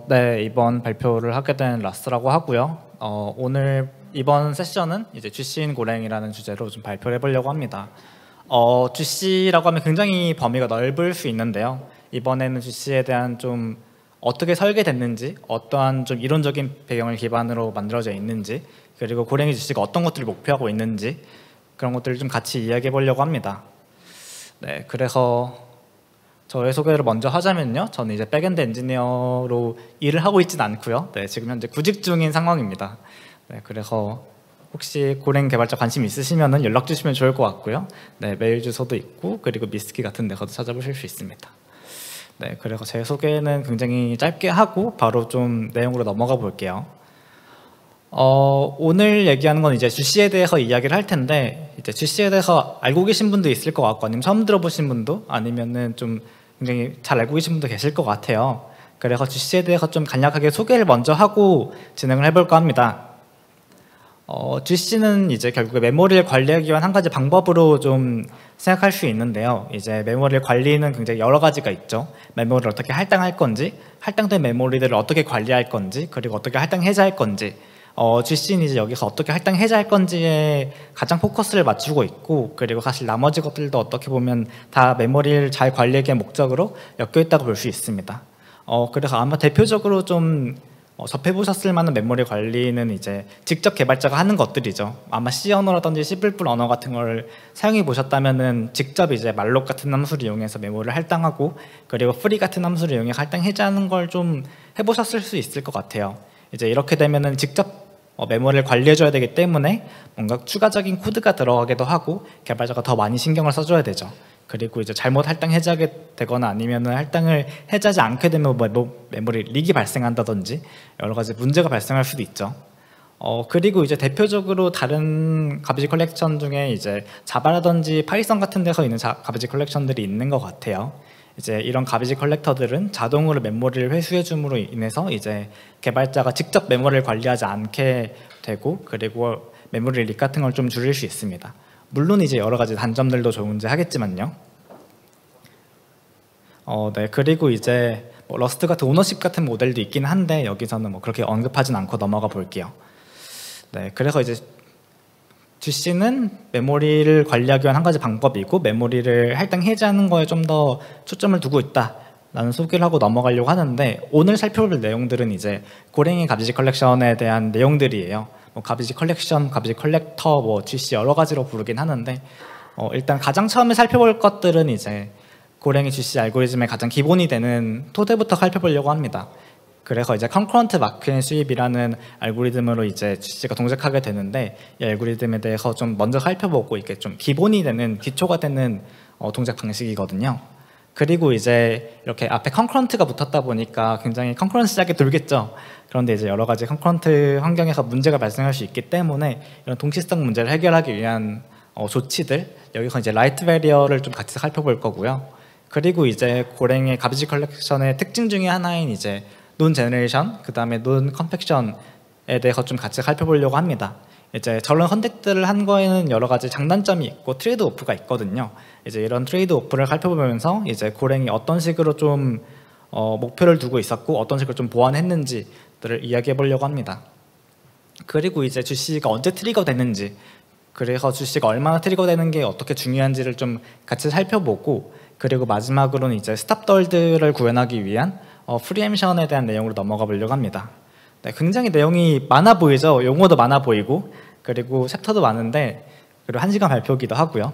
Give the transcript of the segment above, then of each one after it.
네, 이번 발표를 하게 된 라스라고 하고요. 오늘 이번 세션은 이제 GC인 고랭이라는 주제로 좀 발표를 해보려고 합니다. GC라고 하면 굉장히 범위가 넓을 수 있는데요. 이번에는 GC에 대한 좀 어떻게 설계됐는지, 어떠한 좀 이론적인 배경을 기반으로 만들어져 있는지, 그리고 고랭이 GC가 어떤 것들을 목표하고 있는지 그런 것들을 좀 같이 이야기해 보려고 합니다. 네, 그래서 저의 소개를 먼저 하자면요. 저는 이제 백엔드 엔지니어로 일을 하고 있진 않고요. 네, 지금 현재 구직 중인 상황입니다. 네, 그래서 혹시 고랭 개발자 관심 있으시면 연락 주시면 좋을 것 같고요. 네, 메일 주소도 있고 그리고 미스키 같은 데서도 찾아보실 수 있습니다. 네, 그래서 제 소개는 굉장히 짧게 하고 바로 좀 내용으로 넘어가 볼게요. 오늘 얘기하는 건 이제 GC에 대해서 이야기를 할 텐데, 이제 GC에 대해서 알고 계신 분도 있을 것 같고, 아니면 처음 들어보신 분도, 아니면은 좀 굉장히 잘 알고 계신 분도 계실 것 같아요. 그래서 GC에 대해서 좀 간략하게 소개를 먼저 하고 진행을 해볼까 합니다. GC는 이제 결국에 메모리를 관리하기 위한 한 가지 방법으로 좀 생각할 수 있는데요. 이제 메모리를 관리는 굉장히 여러 가지가 있죠. 메모리를 어떻게 할당할 건지, 할당된 메모리들을 어떻게 관리할 건지, 그리고 어떻게 할당 해제할 건지, GC는 이제 여기서 어떻게 할당 해제할 건지에 가장 포커스를 맞추고 있고, 그리고 사실 나머지 것들도 어떻게 보면 다 메모리를 잘 관리하기 위한 목적으로 엮여 있다고 볼 수 있습니다. 그래서 아마 대표적으로 좀 접해보셨을 만한 메모리 관리는 이제 직접 개발자가 하는 것들이죠. 아마 C 언어라든지 C++ 언어 같은 걸 사용해 보셨다면은 직접 이제 malloc 같은 함수를 이용해서 메모리를 할당하고, 그리고 free 같은 함수를 이용해 할당 해제하는 걸 좀 해보셨을 수 있을 것 같아요. 이제 이렇게 되면은 직접 메모리를 관리해줘야 되기 때문에 뭔가 추가적인 코드가 들어가기도 하고 개발자가 더 많이 신경을 써줘야 되죠. 그리고 이제 잘못 할당 해제하게 되거나 아니면은 할당을 해제하지 않게 되면 메모리 릭이 발생한다든지 여러 가지 문제가 발생할 수도 있죠. 그리고 이제 대표적으로 다른 가비지 컬렉션 중에 이제 자바라든지 파이썬 같은 데서 있는 가비지 컬렉션들이 있는 것 같아요. 이제 이런 가비지 컬렉터들은 자동으로 메모리를 회수해 줌으로 인해서 이제 개발자가 직접 메모리를 관리하지 않게 되고, 그리고 메모리 릭 같은 걸 좀 줄일 수 있습니다. 물론 이제 여러 가지 단점들도 존재하겠지만요. 네, 그리고 이제 러스트 같은 오너십 같은 모델도 있긴 한데 여기서는 그렇게 언급하진 않고 넘어가 볼게요. 네, 그래서 이제 GC는 메모리를 관리하기 위한 한 가지 방법이고, 메모리를 할당 해제하는 거에 좀 더 초점을 두고 있다라는 소개를 하고 넘어가려고 하는데, 오늘 살펴볼 내용들은 이제 고랭이 가비지 컬렉션에 대한 내용들이에요. 가비지 컬렉션, 가비지 컬렉터, GC 여러 가지로 부르긴 하는데, 일단 가장 처음에 살펴볼 것들은 이제 고랭이 GC 알고리즘의 가장 기본이 되는 토대부터 살펴보려고 합니다. 그래서 이제 컨커런트 마크인 수입이라는 알고리즘으로 이제 GC가 동작하게 되는데, 이 알고리즘에 대해서 좀 먼저 살펴보고 이게 좀 기본이 되는, 기초가 되는 동작 방식이거든요. 그리고 이제 이렇게 앞에 컨커런트가 붙었다 보니까 굉장히 컨커런시하게 돌겠죠. 그런데 이제 여러 가지 컨커런트 환경에서 문제가 발생할 수 있기 때문에 이런 동시성 문제를 해결하기 위한 조치들, 여기서 이제 라이트 베리어를 좀 같이 살펴볼 거고요. 그리고 이제 고랭의 가비지 컬렉션의 특징 중에 하나인 이제 논 제너레이션, 그 다음에 논 컴팩션에 대해서 좀 같이 살펴보려고 합니다. 이제 저런 선택들을 한 거에는 여러 가지 장단점이 있고 트레이드 오프가 있거든요. 이제 이런 트레이드 오프를 살펴보면서 이제 고랭이 어떤 식으로 좀 목표를 두고 있었고 어떤 식으로 좀 보완했는지들을 이야기해 보려고 합니다. 그리고 이제 GC가 언제 트리거 되는지, 그래서 GC가 얼마나 트리거 되는 게 어떻게 중요한지를 좀 같이 살펴보고, 그리고 마지막으로는 이제 스탑덜들을 구현하기 위한 프리엠션에 대한 내용으로 넘어가 보려고 합니다. 네, 굉장히 내용이 많아 보이죠. 용어도 많아 보이고, 그리고 챕터도 많은데, 그리고 1시간 발표기도 하고요.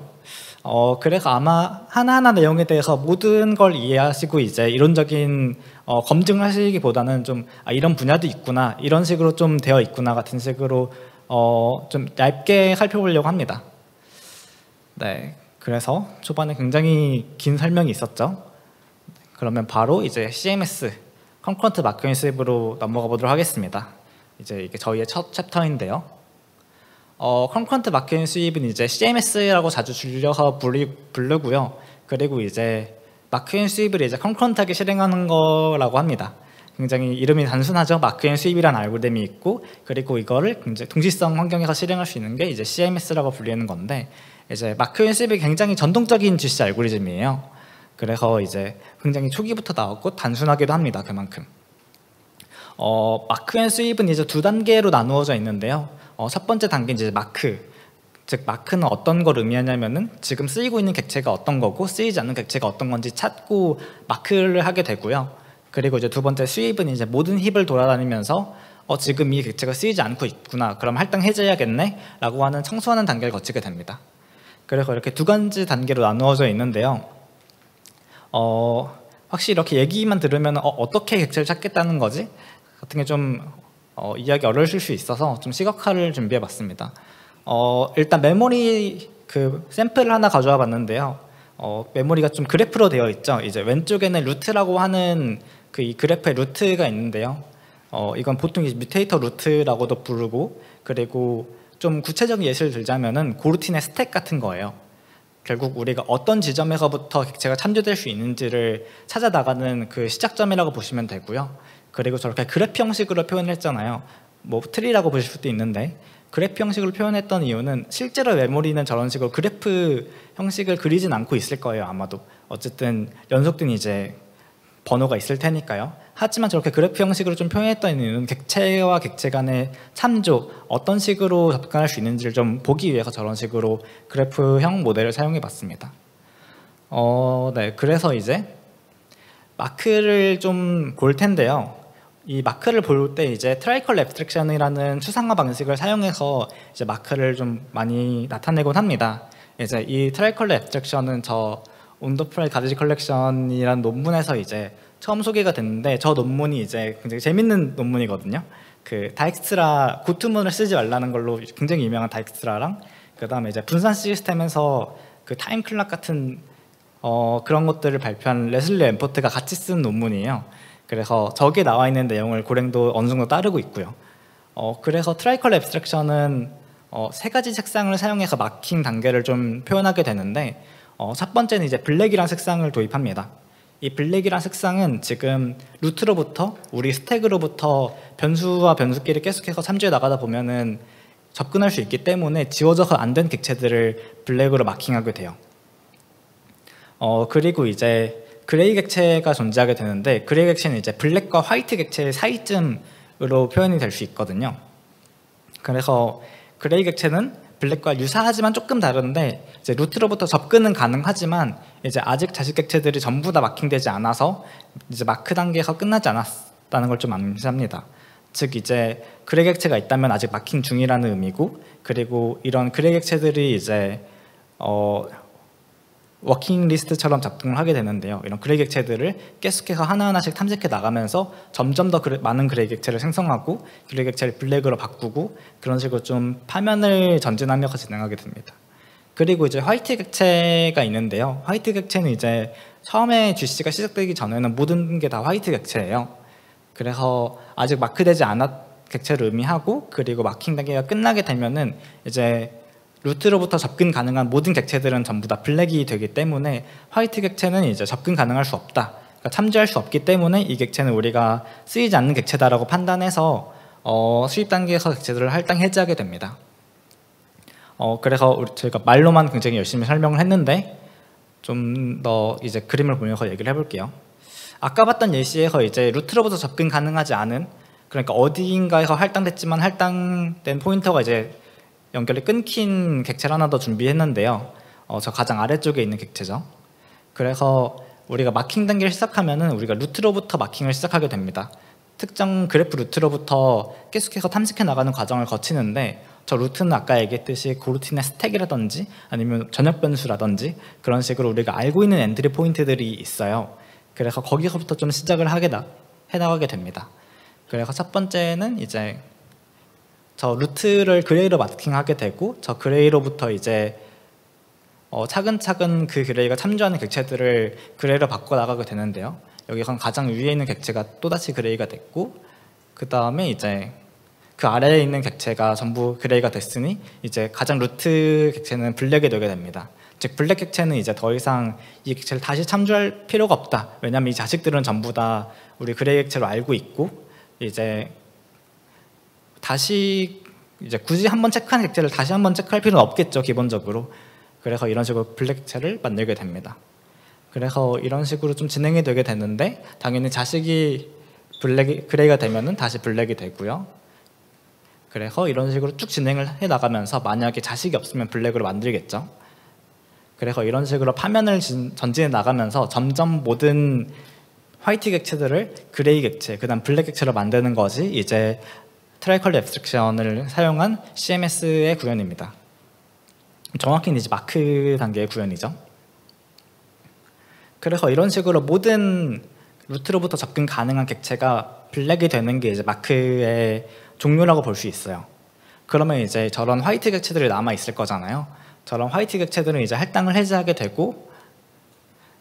그래서 아마 하나하나 내용에 대해서 모든 걸 이해하시고 이제 이론적인 검증을 하시기보다는 좀 이런 분야도 있구나, 이런 식으로 좀 되어 있구나 같은 식으로 좀 얇게 살펴보려고 합니다. 네, 그래서 초반에 굉장히 긴 설명이 있었죠. 그러면 바로 이제 CMS, 컨커런트 마크인 수입으로 넘어가 보도록 하겠습니다. 이제 이게 저희의 첫 챕터인데요. 컨커런트 마크인 수입은 이제 CMS라고 자주 줄여서 부르고요. 그리고 이제 마크인 수입을 이제 컨커런트하게 실행하는 거라고 합니다. 굉장히 이름이 단순하죠. 마크인 수입이라는 알고리즘이 있고, 그리고 이거를 이제 동시성 환경에서 실행할 수 있는 게 이제 CMS라고 불리는 건데, 이제 마크인 수입이 굉장히 전통적인 GC 알고리즘이에요. 그래서 이제 굉장히 초기부터 나왔고 단순하기도 합니다. 그만큼. 마크 앤 스윕은 이제 두 단계로 나누어져 있는데요. 첫 번째 단계는 이제 마크, 즉 마크는 어떤 걸 의미하냐면은 지금 쓰이고 있는 객체가 어떤 거고 쓰이지 않는 객체가 어떤 건지 찾고 마크를 하게 되고요. 그리고 이제 두 번째 스윕은 이제 모든 힙을 돌아다니면서 지금 이 객체가 쓰이지 않고 있구나, 그럼 할당 해제해야겠네 라고 하는 청소하는 단계를 거치게 됩니다. 그래서 이렇게 두 가지 단계로 나누어져 있는데요. 확실히 이렇게 얘기만 들으면 어떻게 객체를 찾겠다는 거지? 같은 게 좀 이해하기 어려우실 수 있어서 좀 시각화를 준비해 봤습니다. 일단 메모리 그 샘플을 하나 가져와 봤는데요. 메모리가 좀 그래프로 되어 있죠. 이제 왼쪽에는 루트라고 하는 그 이 그래프의 루트가 있는데요. 이건 보통 뮤테이터 루트라고도 부르고, 그리고 좀 구체적인 예시를 들자면은 고루틴의 스택 같은 거예요. 결국 우리가 어떤 지점에서부터 객체가 참조될 수 있는지를 찾아 나가는 그 시작점이라고 보시면 되고요. 그리고 저렇게 그래프 형식으로 표현했잖아요. 뭐 트리라고 보실 수도 있는데, 그래프 형식으로 표현했던 이유는 실제로 메모리는 저런 식으로 그래프 형식을 그리진 않고 있을 거예요. 아마도 어쨌든 연속된 이제 번호가 있을 테니까요. 하지만 저렇게 그래프 형식으로 좀 표현했던 이유는 객체와 객체 간의 참조, 어떤 식으로 접근할 수 있는지를 좀 보기 위해서 저런 식으로 그래프형 모델을 사용해 봤습니다. 네, 그래서 이제 마크를 좀 볼 텐데요. 이 마크를 볼 때 이제 트라이컬 앱스트랙션이라는 추상화 방식을 사용해서 이제 마크를 좀 많이 나타내곤 합니다. 이제 이 트라이컬 앱스트랙션은 저 온더풀 가디지 컬렉션이라는 논문에서 이제 처음 소개가 됐는데, 저 논문이 이제 굉장히 재밌는 논문이거든요. 그 다익스트라 구투문을 쓰지 말라는 걸로 굉장히 유명한 다익스트라랑, 그 다음에 이제 분산 시스템에서 그 타임 클락 같은 그런 것들을 발표한 레슬리 엠포트가 같이 쓴 논문이에요. 그래서 저기에 나와 있는 내용을 고랭도 어느 정도 따르고 있고요. 그래서 트라이컬 앱스트랙션은 세 가지 색상을 사용해서 마킹 단계를 좀 표현하게 되는데, 첫 번째는 이제 블랙이라는 색상을 도입합니다. 이 블랙이라는 색상은 지금 루트로부터 우리 스택으로부터 변수와 변수끼리 계속해서 참조해 나가다 보면은 접근할 수 있기 때문에 지워져서 안 된 객체들을 블랙으로 마킹하게 돼요. 그리고 이제 그레이 객체가 존재하게 되는데, 그레이 객체는 이제 블랙과 화이트 객체의 사이쯤으로 표현이 될 수 있거든요. 그래서 그레이 객체는 블랙과 유사하지만 조금 다른데, 이제 루트로부터 접근은 가능하지만 이제 아직 자식 객체들이 전부 다 마킹되지 않아서 이제 마크 단계에서 끝나지 않았다는 걸 좀 암시합니다. 즉 이제 그레이 객체가 있다면 아직 마킹 중이라는 의미고, 그리고 이런 그레이 객체들이 이제 워킹 리스트처럼 작동을 하게 되는데요. 이런 그레이 객체들을 계속해서 하나하나씩 탐색해 나가면서 점점 더 많은 그레이 객체를 생성하고 그레이 객체를 블랙으로 바꾸고, 그런 식으로 좀 파면을 전진하면서 진행하게 됩니다. 그리고 이제 화이트 객체가 있는데요. 화이트 객체는 이제 처음에 GC가 시작되기 전에는 모든 게 다 화이트 객체예요. 그래서 아직 마크되지 않았 객체를 의미하고, 그리고 마킹 단계가 끝나게 되면은 이제 루트로부터 접근 가능한 모든 객체들은 전부 다 블랙이 되기 때문에 화이트 객체는 이제 접근 가능할 수 없다, 그러니까 참조할 수 없기 때문에 이 객체는 우리가 쓰이지 않는 객체다라고 판단해서 수입 단계에서 객체들을 할당 해제하게 됩니다. 그래서 저희가 말로만 굉장히 열심히 설명을 했는데 좀 더 이제 그림을 보면서 얘기를 해볼게요. 아까 봤던 예시에서 이제 루트로부터 접근 가능하지 않은, 그러니까 어디인가에서 할당됐지만 할당된 포인터가 이제 연결이 끊긴 객체를 하나 더 준비했는데요. 저 가장 아래쪽에 있는 객체죠. 그래서 우리가 마킹 단계를 시작하면은 우리가 루트로부터 마킹을 시작하게 됩니다. 특정 그래프 루트로부터 계속해서 탐색해 나가는 과정을 거치는데, 저 루트는 아까 얘기했듯이 고루틴의 스택이라든지 아니면 전역 변수라든지 그런 식으로 우리가 알고 있는 엔트리 포인트들이 있어요. 그래서 거기서부터 좀 시작을 해나가게 됩니다. 그래서 첫 번째는 이제 저 루트를 그레이로 마킹하게 되고, 저 그레이로부터 이제 차근차근 그 그레이가 참조하는 객체들을 그레이로 바꿔 나가게 되는데요. 여기서 가장 위에 있는 객체가 또다시 그레이가 됐고, 그 다음에 이제 그 아래에 있는 객체가 전부 그레이가 됐으니 이제 가장 루트 객체는 블랙이 되게 됩니다. 즉 블랙 객체는 이제 더 이상 이 객체를 다시 참조할 필요가 없다. 왜냐하면 이 자식들은 전부 다 우리 그레이 객체로 알고 있고, 이제 다시 이제 굳이 한번 체크한 객체를 다시 한번 체크할 필요는 없겠죠, 기본적으로. 그래서 이런 식으로 블랙 객체를 만들게 됩니다. 그래서 이런 식으로 좀 진행이 되게 되는데, 당연히 자식이 그레이가 되면은 다시 블랙이 되고요. 그래서 이런 식으로 쭉 진행을 해 나가면서 만약에 자식이 없으면 블랙으로 만들겠죠. 그래서 이런 식으로 파면을 전진해 나가면서 점점 모든 화이트 객체들을 그레이 객체, 그 다음 블랙 객체로 만드는 것이 이제 트라이컬러 앱스트랙션을 사용한 CMS의 구현입니다. 정확히는 이제 마크 단계의 구현이죠. 그래서 이런 식으로 모든 루트로부터 접근 가능한 객체가 블랙이 되는 게 이제 마크의 종류라고 볼 수 있어요. 그러면 이제 저런 화이트 객체들이 남아 있을 거잖아요. 저런 화이트 객체들은 이제 할당을 해제하게 되고,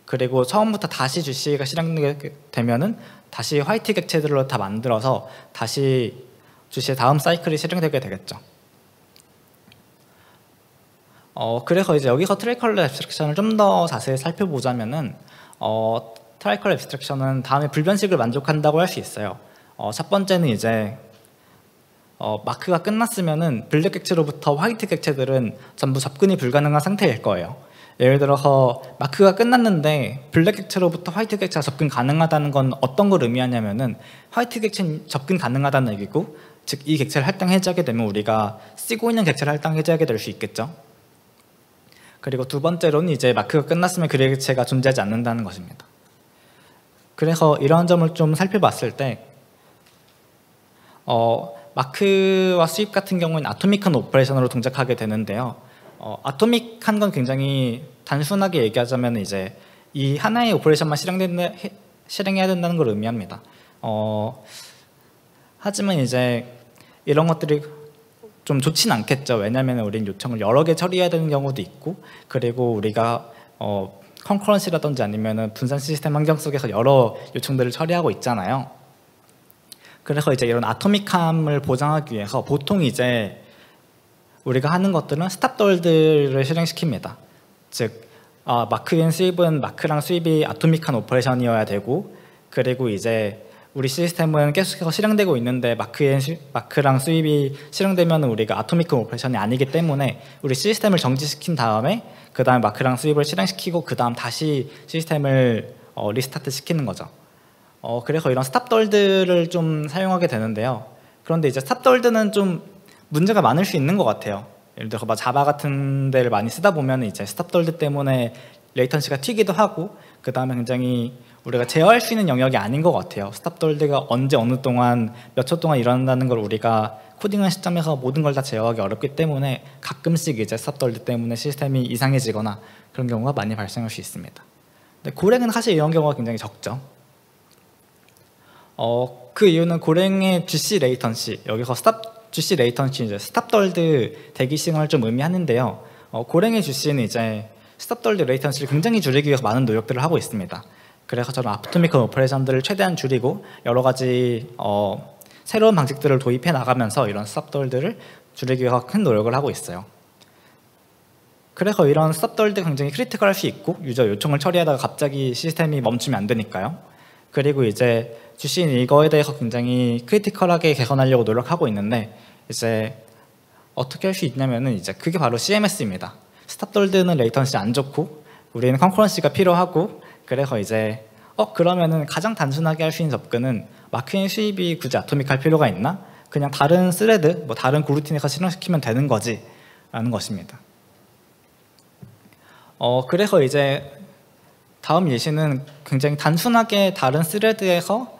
그리고 처음부터 다시 GC가 실행되게 되면은 다시 화이트 객체들로 다 만들어서 다시 GC의 다음 사이클이 실행되게 되겠죠. 그래서 이제 여기서 트라이컬러 앱스트랙션을 좀 더 자세히 살펴보자면은 트라이컬러 앱스트랙션은 다음에 불변식을 만족한다고 할 수 있어요. 첫 번째는 이제 마크가 끝났으면은 블랙 객체로부터 화이트 객체들은 전부 접근이 불가능한 상태일 거예요. 예를 들어서 마크가 끝났는데 블랙 객체로부터 화이트 객체가 접근 가능하다는 건 어떤 걸 의미하냐면은 화이트 객체는 접근 가능하다는 얘기고, 즉 이 객체를 할당 해제하게 되면 우리가 쓰고 있는 객체를 할당 해제하게 될 수 있겠죠. 그리고 두 번째로는 이제 마크가 끝났으면 그레이 객체가 존재하지 않는다는 것입니다. 그래서 이러한 점을 좀 살펴봤을 때 마크와 수입 같은 경우는 아토믹한 오퍼레이션으로 동작하게 되는데요. 아토믹한 건 굉장히 단순하게 얘기하자면 이제 이 하나의 오퍼레이션만 실행해야 된다는 걸 의미합니다. 하지만 이제 이런 것들이 좀 좋진 않겠죠. 왜냐하면 우리는 요청을 여러 개 처리해야 되는 경우도 있고, 그리고 우리가 컨커런시라든지 아니면 분산 시스템 환경 속에서 여러 요청들을 처리하고 있잖아요. 그래서 이제 이런 아토믹함을 보장하기 위해서 보통 이제 우리가 하는 것들은 스탑돌들을 실행시킵니다. 즉 마크 앤 수입은 마크랑 수입이 아토믹한 오퍼레이션이어야 되고, 그리고 이제 우리 시스템은 계속해서 실행되고 있는데 마크랑 수입이 실행되면 우리가 아토믹한 오퍼레이션이 아니기 때문에 우리 시스템을 정지시킨 다음에 그 다음에 마크랑 수입을 실행시키고 그 다음 다시 시스템을 리스타트 시키는 거죠. 그래서 이런 스탑돌들을 좀 사용하게 되는데요. 그런데 이제 스탑돌들은 좀 문제가 많을 수 있는 것 같아요. 예를 들어 자바 같은 데를 많이 쓰다 보면 이제 스탑돌들 때문에 레이턴시가 튀기도 하고, 그 다음에 굉장히 우리가 제어할 수 있는 영역이 아닌 것 같아요. 스탑돌드가 언제 어느 동안 몇 초 동안 일어난다는 걸 우리가 코딩한 시점에서 모든 걸 다 제어하기 어렵기 때문에 가끔씩 이제 스탑돌드 때문에 시스템이 이상해지거나 그런 경우가 많이 발생할 수 있습니다. 근데 고랭은 사실 이런 경우가 굉장히 적죠. 그 이유는 고랭의 GC 레이턴시, 여기서 GC 레이턴시 이제 스탑돌드 대기 시간을 좀 의미하는데요. 고랭의 GC는 이제 스탑돌드 레이턴시를 굉장히 줄이기 위해서 많은 노력들을 하고 있습니다. 그래서 저는 아토믹한 오퍼레이션들을 최대한 줄이고 여러 가지 새로운 방식들을 도입해 나가면서 이런 스탑돌들을 줄이기 위해서 큰 노력을 하고 있어요. 그래서 이런 스탑돌도 굉장히 크리티컬할 수 있고, 유저 요청을 처리하다가 갑자기 시스템이 멈추면 안 되니까요. 그리고 이제 GC는 이거에 대해서 굉장히 크리티컬하게 개선하려고 노력하고 있는데, 이제 어떻게 할 수 있냐면은 이제 그게 바로 CMS입니다. 스탑돌드는 레이턴시 안 좋고 우리는 컨커런시가 필요하고, 그래서 이제 그러면은 가장 단순하게 할 수 있는 접근은 마크의 수입이 굳이 아토믹할 필요가 있나? 그냥 다른 스레드, 다른 고루틴에서 실행시키면 되는 거지 라는 것입니다. 그래서 이제 다음 예시는 굉장히 단순하게 다른 스레드에서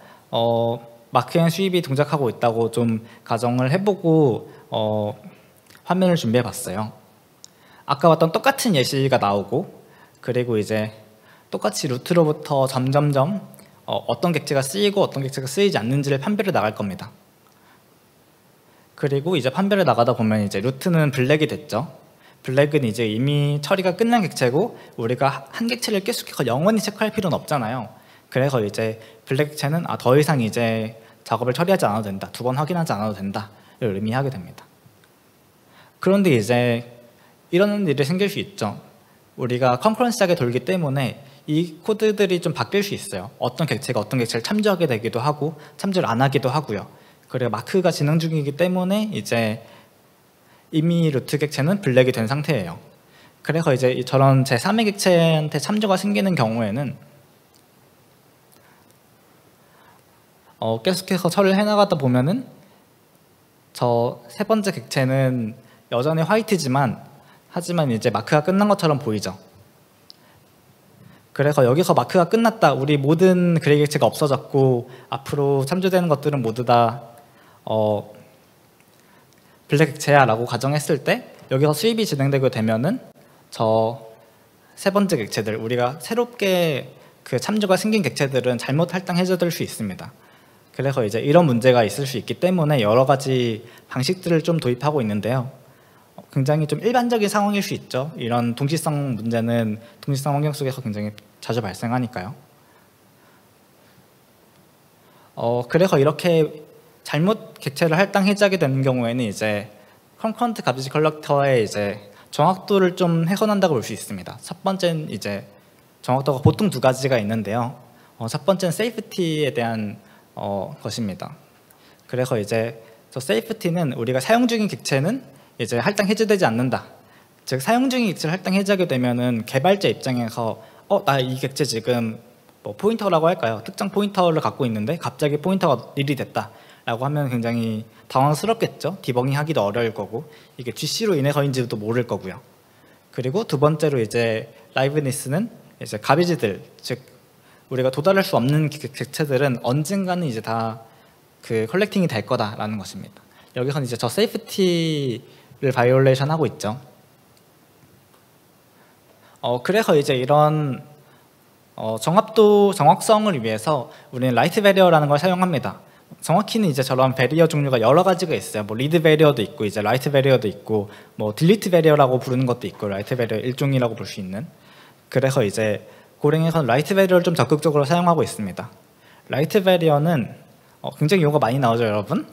마크의 수입이 동작하고 있다고 좀 가정을 해보고 화면을 준비해 봤어요. 아까 봤던 똑같은 예시가 나오고, 그리고 이제 똑같이 루트로부터 점점점 어떤 객체가 쓰이고 어떤 객체가 쓰이지 않는지를 판별해 나갈 겁니다. 그리고 이제 판별해 나가다 보면 이제 루트는 블랙이 됐죠. 블랙은 이제 이미 처리가 끝난 객체고 우리가 한 객체를 계속해서 영원히 체크할 필요는 없잖아요. 그래서 이제 블랙 객체는 더 이상 이제 작업을 처리하지 않아도 된다, 2번 확인하지 않아도 된다를 의미하게 됩니다. 그런데 이제 이런 일이 생길 수 있죠. 우리가 컨커런시하게 돌기 때문에 이 코드들이 좀 바뀔 수 있어요. 어떤 객체가 어떤 객체를 참조하게 되기도 하고 참조를 안 하기도 하고요. 그리고 마크가 진행 중이기 때문에 이제 이미 루트 객체는 블랙이 된 상태예요. 그래서 이제 저런 제3의 객체한테 참조가 생기는 경우에는 계속해서 처리를 해나가다 보면은 저 세 번째 객체는 여전히 화이트지만 하지만 이제 마크가 끝난 것처럼 보이죠. 그래서 여기서 마크가 끝났다, 우리 모든 그레이 객체가 없어졌고 앞으로 참조되는 것들은 모두 다 블랙 객체야 라고 가정했을 때 여기서 수입이 진행되게 되면은 저 세 번째 객체들, 우리가 새롭게 그 참조가 생긴 객체들은 잘못 할당해제될 수 있습니다. 그래서 이제 이런 문제가 있을 수 있기 때문에 여러 가지 방식들을 좀 도입하고 있는데요. 굉장히 좀 일반적인 상황일 수 있죠. 이런 동시성 문제는 동시성 환경 속에서 굉장히 자주 발생하니까요. 그래서 이렇게 잘못 객체를 할당 해제하게 되는 경우에는 이제 컨커런트 가비지 컬렉터의 이제 정확도를 좀 훼손한다고 볼 수 있습니다. 첫 번째는 이제 정확도가 보통 두 가지가 있는데요. 첫 번째는 세이프티에 대한 것입니다. 그래서 이제 저 세이프티는 우리가 사용 중인 객체는 이제 할당 해제되지 않는다. 즉 사용 중인 객체를 할당 해제하게 되면은 개발자 입장에서 나 이 객체 지금 뭐 포인터라고 할까요? 특정 포인터를 갖고 있는데 갑자기 포인터가 릴이 됐다 라고 하면 굉장히 당황스럽겠죠. 디버깅하기도 어려울 거고 이게 GC로 인해서인지도 모를 거고요. 그리고 두 번째로 이제 라이브니스는 이제 가비지들, 즉 우리가 도달할 수 없는 객체들은 언젠가는 이제 다 그 컬렉팅이 될 거다라는 것입니다. 여기서는 이제 저 세이프티를 바이올레이션 하고 있죠. 그래서 이제 이런 정확성을 위해서 우리는 라이트 베리어라는 걸 사용합니다. 정확히는 이제 저런 베리어 종류가 여러 가지가 있어요. 뭐 리드 베리어도 있고 이제 라이트 베리어도 있고 뭐 딜리트 베리어라고 부르는 것도 있고 라이트 베리어 일종이라고 볼 수 있는. 그래서 이제 고랭에서는 라이트 베리어를 좀 적극적으로 사용하고 있습니다. 라이트 베리어는 굉장히 용어가 많이 나오죠, 여러분.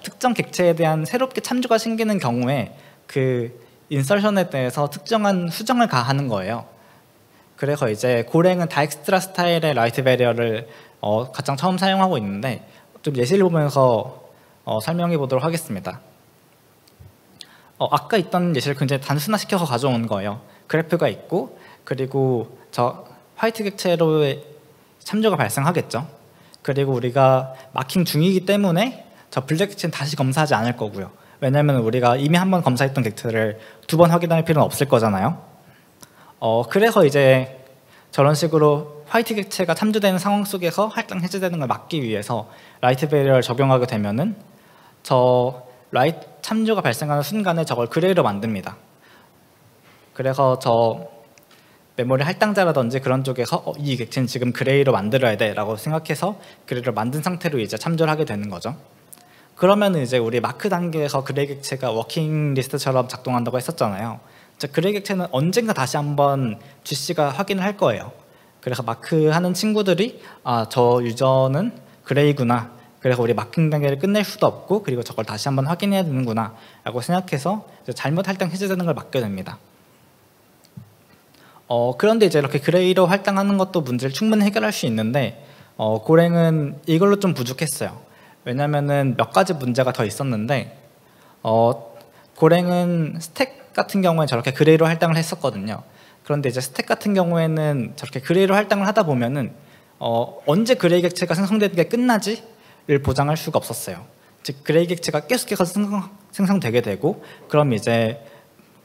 특정 객체에 대한 새롭게 참조가 생기는 경우에 그 인설션에 대해서 특정한 수정을 가하는 거예요. 그래서 이제 고랭은 다익스트라 스타일의 라이트 베리어를 가장 처음 사용하고 있는데 좀 예시를 보면서 설명해 보도록 하겠습니다. 아까 있던 예시를 굉장히 단순화시켜서 가져온 거예요. 그래프가 있고 그리고 저 화이트 객체로의 참조가 발생하겠죠. 그리고 우리가 마킹 중이기 때문에 저 블랙 객체는 다시 검사하지 않을 거고요. 왜냐하면 우리가 이미 한번 검사했던 객체를 두 번 확인할 필요는 없을 거잖아요. 그래서 이제 저런 식으로 화이트 객체가 참조되는 상황 속에서 할당 해제되는 걸 막기 위해서 라이트 베리어를 적용하게 되면은 저 라이트 참조가 발생하는 순간에 저걸 그레이로 만듭니다. 그래서 저 메모리 할당자라든지 그런 쪽에서 이 객체는 지금 그레이로 만들어야 돼 라고 생각해서 그레이를 만든 상태로 이제 참조를 하게 되는 거죠. 그러면 이제 우리 마크 단계에서 그레이 객체가 워킹 리스트처럼 작동한다고 했었잖아요. 즉 그레이 객체는 언젠가 다시 한번 GC가 확인을 할 거예요. 그래서 마크하는 친구들이 저 유저는 그레이구나, 그래서 우리 마킹 단계를 끝낼 수도 없고 그리고 저걸 다시 한번 확인해야 되는구나 라고 생각해서 잘못 할당 해제되는 걸 막게 됩니다. 그런데 이제 이렇게 그레이로 할당하는 것도 문제를 충분히 해결할 수 있는데 고랭은 이걸로 좀 부족했어요. 왜냐면은 몇 가지 문제가 더 있었는데 고랭은 스택 같은 경우에 저렇게 그레이로 할당을 했었거든요. 그런데 이제 스택 같은 경우에는 저렇게 그레이로 할당을 하다 보면은 언제 그레이 객체가 생성되는 게 끝나지를 보장할 수가 없었어요. 즉 그레이 객체가 계속해서 생성되게 되고 그럼 이제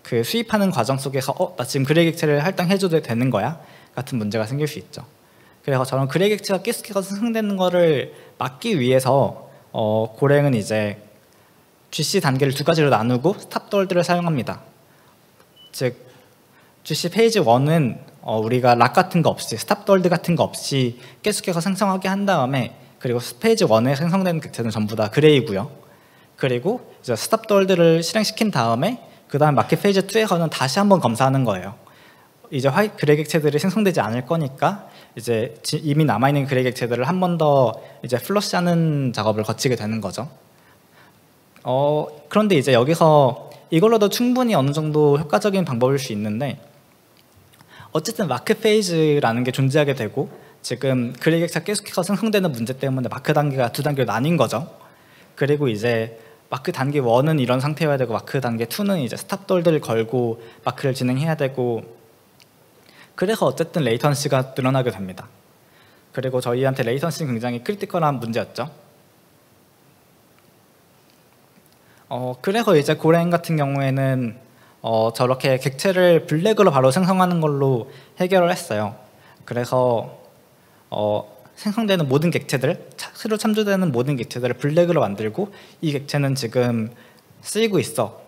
그 수입하는 과정 속에서 나 지금 그레이 객체를 할당해줘도 되는 거야? 같은 문제가 생길 수 있죠. 그래서 저런 그레이 객체가 계속해서 생성되는 거를 막기 위해서 고랭은 이제 GC 단계를 두 가지로 나누고 스탑돌드를 사용합니다. 즉 GC 페이지 1은 우리가 락 같은 거 없이 스탑돌드 같은 거 없이 계속해서 생성하게 한 다음에 그리고 페이지 1에 생성되는 객체는 전부 다 그레이고요. 그리고 이제 스탑돌드를 실행시킨 다음에 그 다음 마켓 페이지 2에서는 다시 한번 검사하는 거예요. 이제 그레이 객체들이 생성되지 않을 거니까 이제 이미 남아있는 그레이 객체들을 한 번 더 이제 플러시하는 작업을 거치게 되는 거죠. 그런데 이제 여기서 이걸로도 충분히 어느 정도 효과적인 방법일 수 있는데 어쨌든 마크 페이지라는 게 존재하게 되고 지금 그레이 객체가 계속해서 생성되는 문제 때문에 마크 단계가 두 단계로 나뉜 거죠. 그리고 이제 마크 단계 1은 이런 상태여야 되고 마크 단계 2는 이제 스탑돌드를 걸고 마크를 진행해야 되고 그래서 어쨌든 레이턴시가 늘어나게 됩니다. 그리고 저희한테 레이턴시는 굉장히 크리티컬한 문제였죠. 그래서 이제 고랭 같은 경우에는 저렇게 객체를 블랙으로 바로 생성하는 걸로 해결을 했어요. 그래서 생성되는 모든 객체들, 새로 참조되는 모든 객체들을 블랙으로 만들고 이 객체는 지금 쓰이고 있어.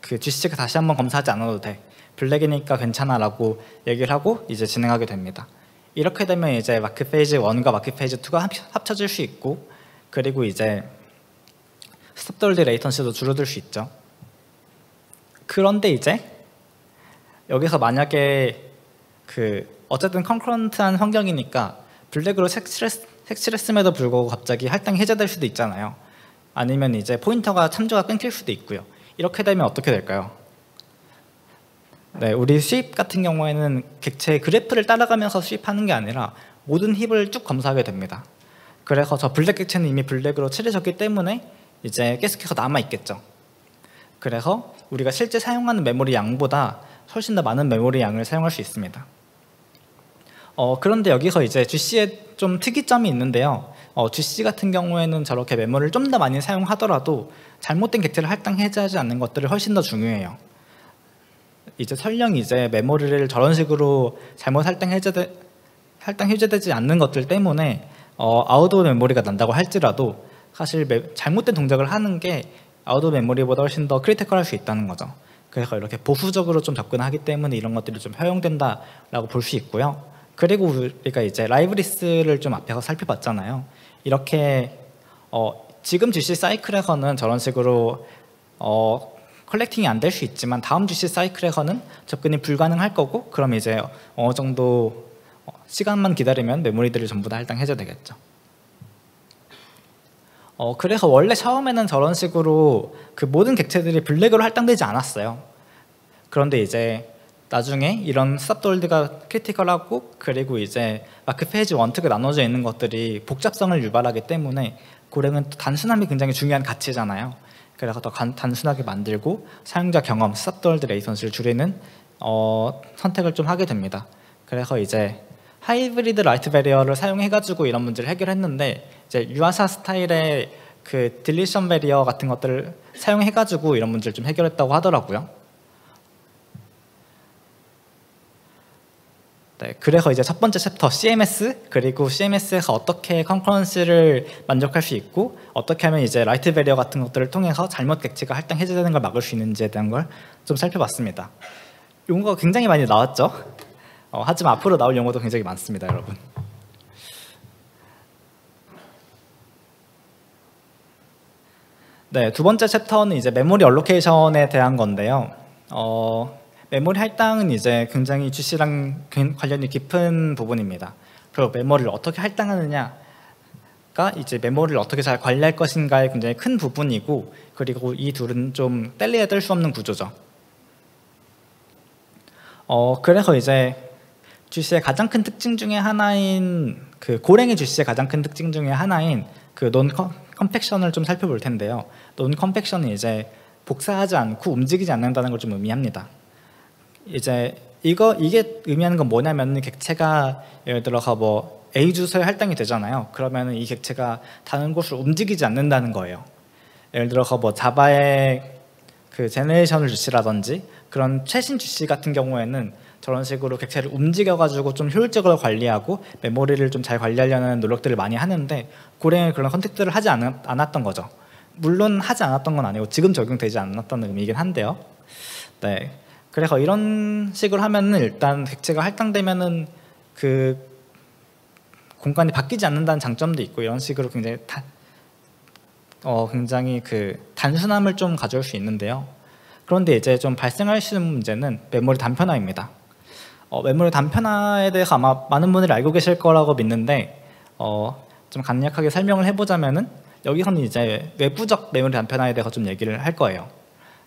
그 GC가 다시 한번 검사하지 않아도 돼. 블랙이니까 괜찮아 라고 얘기를 하고 이제 진행하게 됩니다. 이렇게 되면 이제 마크 페이즈 1과 마크 페이즈 2가 합쳐질 수 있고 그리고 이제 스톱돌드 레이턴시도 줄어들 수 있죠. 그런데 이제 여기서 만약에 어쨌든 컨커런트한 환경이니까 블랙으로 색칠했음에도 불구하고 갑자기 할당이 해제될 수도 있잖아요. 아니면 이제 포인터가 참조가 끊길 수도 있고요. 이렇게 되면 어떻게 될까요? 네, 우리 수입 같은 경우에는 객체의 그래프를 따라가면서 수입하는 게 아니라 모든 힙을 쭉 검사하게 됩니다. 그래서 저 블랙 객체는 이미 블랙으로 칠해졌기 때문에 이제 계속해서 남아있겠죠. 그래서 우리가 실제 사용하는 메모리 양보다 훨씬 더 많은 메모리 양을 사용할 수 있습니다. 그런데 여기서 이제 GC에 좀 특이점이 있는데요. GC 같은 경우에는 저렇게 메모리를 좀 더 많이 사용하더라도 잘못된 객체를 할당 해제하지 않는 것들이 훨씬 더 중요해요. 이제 설령 이제 메모리를 저런 식으로 잘못 할당 해제되지 않는 것들 때문에 아웃 오브 메모리가 난다고 할지라도 사실 잘못된 동작을 하는 게 아웃 오브 메모리보다 훨씬 더 크리티컬할 수 있다는 거죠. 그래서 이렇게 보수적으로 좀 접근하기 때문에 이런 것들이 좀 허용된다라고 볼 수 있고요. 그리고 우리가 이제 라이브리스를 좀 앞에서 살펴봤잖아요. 이렇게 지금 GC 사이클에서는 저런 식으로 컬렉팅이 안 될 수 있지만 다음 GC 사이클에서는 접근이 불가능할 거고 그럼 이제 어느 정도 시간만 기다리면 메모리들이 전부 다 할당 해제되겠죠. 그래서 원래 처음에는 저런 식으로 그 모든 객체들이 블랙으로 할당되지 않았어요. 그런데 이제 나중에 이런 스탑돌드가 크리티컬하고 그리고 이제 마크 페이지 1, 2가 나눠져 있는 것들이 복잡성을 유발하기 때문에 고랭은 단순함이 굉장히 중요한 가치잖아요. 그래서 더 단순하게 만들고 사용자 경험, 스탑돌드 레이턴시를 줄이는 선택을 좀 하게 됩니다. 그래서 이제 하이브리드 라이트 베리어를 사용해가지고 이런 문제를 해결했는데 이제 유아사 스타일의 그 딜리션 베리어 같은 것들을 사용해가지고 이런 문제를 좀 해결했다고 하더라고요. 네, 그래서 이제 첫 번째 챕터 CMS 그리고 CMS에서 어떻게 컨커런시를 만족할 수 있고 어떻게 하면 이제 라이트 베리어 같은 것들을 통해서 잘못 객체가 할당 해제되는 걸 막을 수 있는지에 대한 걸 좀 살펴봤습니다. 용어가 굉장히 많이 나왔죠. 하지만 앞으로 나올 용어도 굉장히 많습니다, 여러분. 네, 두 번째 챕터는 이제 메모리 얼로케이션에 대한 건데요. 메모리 할당은 이제 굉장히 GC랑 관련이 깊은 부분입니다. 그리고 메모리를 어떻게 할당하느냐가 이제 메모리를 어떻게 잘 관리할 것인가의 굉장히 큰 부분이고 그리고 이 둘은 좀 뗄래야 뗄 수 없는 구조죠. 그래서 이제 GC의 가장 큰 특징 중에 하나인 그 고랭의 GC의 가장 큰 특징 중에 하나인 그 논 컴팩션을 좀 살펴볼 텐데요. 논 컴팩션은 이제 복사하지 않고 움직이지 않는다는 걸 좀 의미합니다. 이제 이게 의미하는 건 뭐냐면 객체가 예를 들어서 뭐 A 주소에 할당이 되잖아요. 그러면 이 객체가 다른 곳으로 움직이지 않는다는 거예요. 예를 들어서 뭐 자바의 그 제너레이션을 GC라든지 그런 최신 GC 같은 경우에는 저런 식으로 객체를 움직여가지고 좀 효율적으로 관리하고 메모리를 좀 잘 관리하려는 노력들을 많이 하는데 고랭은 그런 선택들을 하지 않았던 거죠. 물론 하지 않았던 건 아니고 지금 적용되지 않았다는 의미이긴 한데요. 네, 그래서 이런 식으로 하면은 일단 객체가 할당되면은 그 공간이 바뀌지 않는다는 장점도 있고 이런 식으로 굉장히 그 단순함을 좀 가져올 수 있는데요. 그런데 이제 좀 발생할 수 있는 문제는 메모리 단편화입니다. 메모리 단편화에 대해서 아마 많은 분들이 알고 계실 거라고 믿는데 좀 간략하게 설명을 해보자면은 여기서는 이제 외부적 메모리 단편화에 대해서 좀 얘기를 할 거예요.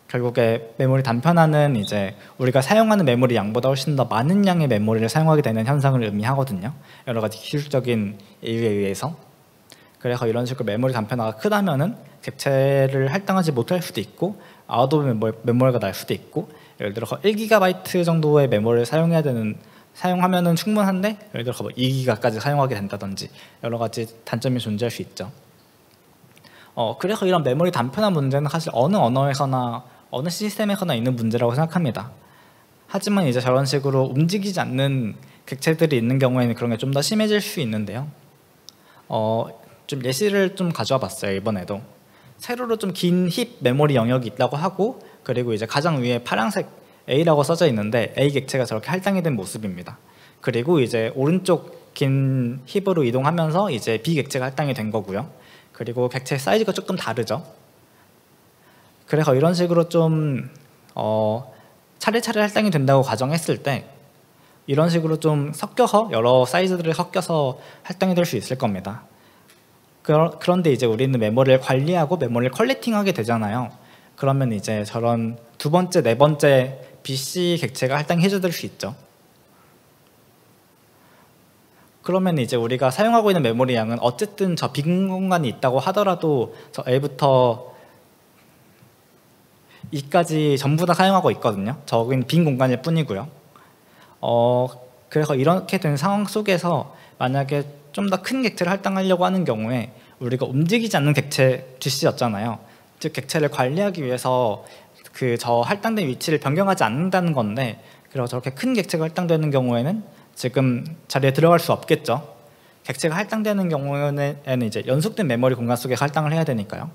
결국에 메모리 단편화는 이제 우리가 사용하는 메모리 양보다 훨씬 더 많은 양의 메모리를 사용하게 되는 현상을 의미하거든요. 여러 가지 기술적인 이유에 의해서. 그래서 이런 식으로 메모리 단편화가 크다면은 객체를 할당하지 못할 수도 있고 아웃 오브 메모리가 날 수도 있고 예를 들어서 1GB 정도의 메모리를 사용해야 되는 사용하면은 충분한데 예를 들어 뭐 2기가까지 사용하게 된다든지 여러 가지 단점이 존재할 수 있죠. 그래서 이런 메모리 단편화 문제는 사실 어느 언어에서나 어느 시스템에서나 있는 문제라고 생각합니다. 하지만 이제 저런 식으로 움직이지 않는 객체들이 있는 경우에는 그런 게 좀 더 심해질 수 있는데요. 좀 예시를 좀 가져와 봤어요. 이번에도 세로로 좀 긴 힙 메모리 영역이 있다고 하고, 그리고 이제 가장 위에 파란색 A라고 써져 있는데 A 객체가 저렇게 할당이 된 모습입니다. 그리고 이제 오른쪽 긴 힙으로 이동하면서 이제 B 객체가 할당이 된 거고요. 그리고 객체 사이즈가 조금 다르죠. 그래서 이런 식으로 좀 차례차례 할당이 된다고 가정했을 때 이런 식으로 좀 섞여서 여러 사이즈들을 섞여서 할당이 될 수 있을 겁니다. 그런데 이제 우리는 메모리를 관리하고 메모리를 컬렉팅하게 되잖아요. 그러면 이제 저런 두 번째, 네 번째 BC 객체가 할당해줘야 될 수 있죠. 그러면 이제 우리가 사용하고 있는 메모리 양은 어쨌든 저 빈 공간이 있다고 하더라도 저 A부터 E까지 전부 다 사용하고 있거든요. 저긴 빈 공간일 뿐이고요. 그래서 이렇게 된 상황 속에서 만약에 좀 더 큰 객체를 할당하려고 하는 경우에 우리가 움직이지 않는 객체 GC였잖아요. 즉 객체를 관리하기 위해서 저 할당된 위치를 변경하지 않는다는 건데, 그리고 저렇게 큰 객체가 할당되는 경우에는 지금 자리에 들어갈 수 없겠죠. 객체가 할당되는 경우에는 이제 연속된 메모리 공간 속에 할당을 해야 되니까요.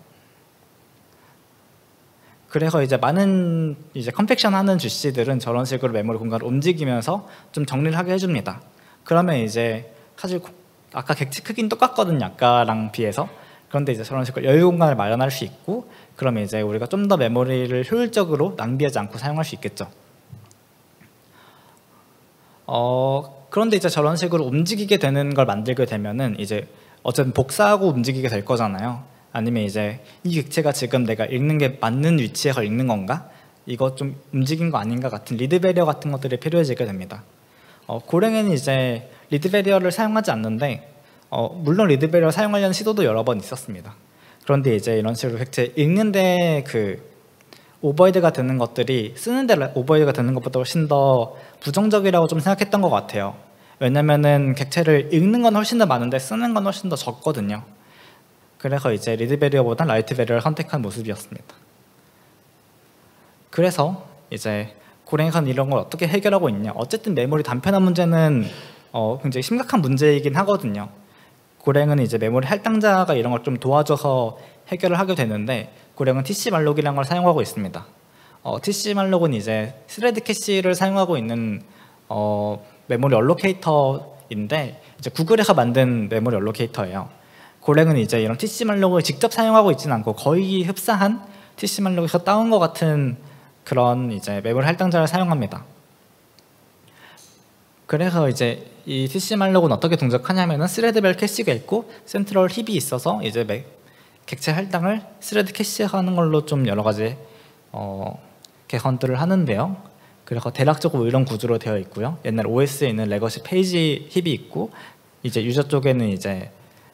그래서 이제 많은 컴팩션 하는 GC들은 저런 식으로 메모리 공간을 움직이면서 좀 정리를 하게 해줍니다. 그러면 이제 사실 아까 객체 크기는 똑같거든요. 아까랑 비해서. 그런데 이제 저런 식으로 여유 공간을 마련할 수 있고, 그러면 이제 우리가 좀 더 메모리를 효율적으로 낭비하지 않고 사용할 수 있겠죠. 그런데 이제 저런 식으로 움직이게 되는 걸 만들게 되면은 이제 어쨌든 복사하고 움직이게 될 거잖아요. 아니면 이제 이 객체가 지금 내가 읽는 게 맞는 위치에서 읽는 건가? 이거 좀 움직인 거 아닌가 같은 리드 베리어 같은 것들이 필요해지게 됩니다. 고랭에는 이제 리드 베리어를 사용하지 않는데 물론 리드 베리어 사용하려는 시도도 여러 번 있었습니다. 그런데 이제 이런 식으로 객체 읽는데 오버헤드가 되는 것들이 쓰는데 오버헤드가 되는 것보다 훨씬 더 부정적이라고 좀 생각했던 것 같아요. 왜냐면은 객체를 읽는 건 훨씬 더 많은데 쓰는 건 훨씬 더 적거든요. 그래서 이제 리드 베리어보다 라이트 베리어를 선택한 모습이었습니다. 그래서 이제 고랭에서는 이런 걸 어떻게 해결하고 있냐. 어쨌든 메모리 단편화 문제는 굉장히 심각한 문제이긴 하거든요. 고랭은 이제 메모리 할당자가 이런 걸 좀 도와줘서 해결을 하게 되는데, 고랭은 TC말록이라는 걸 사용하고 있습니다. TC말록은 이제 스레드 캐시를 사용하고 있는 메모리 얼로케이터인데 이제 구글에서 만든 메모리 얼로케이터예요. 고랭은 이제 이런 TC말록을 직접 사용하고 있지는 않고 거의 흡사한 TC말록에서 따온 것 같은 그런 이제 메모리 할당자를 사용합니다. 그래서 이제 이 TC말록은 어떻게 동작하냐면은 스레드별 캐시가 있고 센트럴 힙이 있어서 이제 객체 할당을 스레드 캐시하는 걸로 좀 여러 가지 개선들을 하는데요. 그래서 대략적으로 이런 구조로 되어 있고요. 옛날 OS에 있는 레거시 페이지 힙이 있고, 이제 유저 쪽에는 이제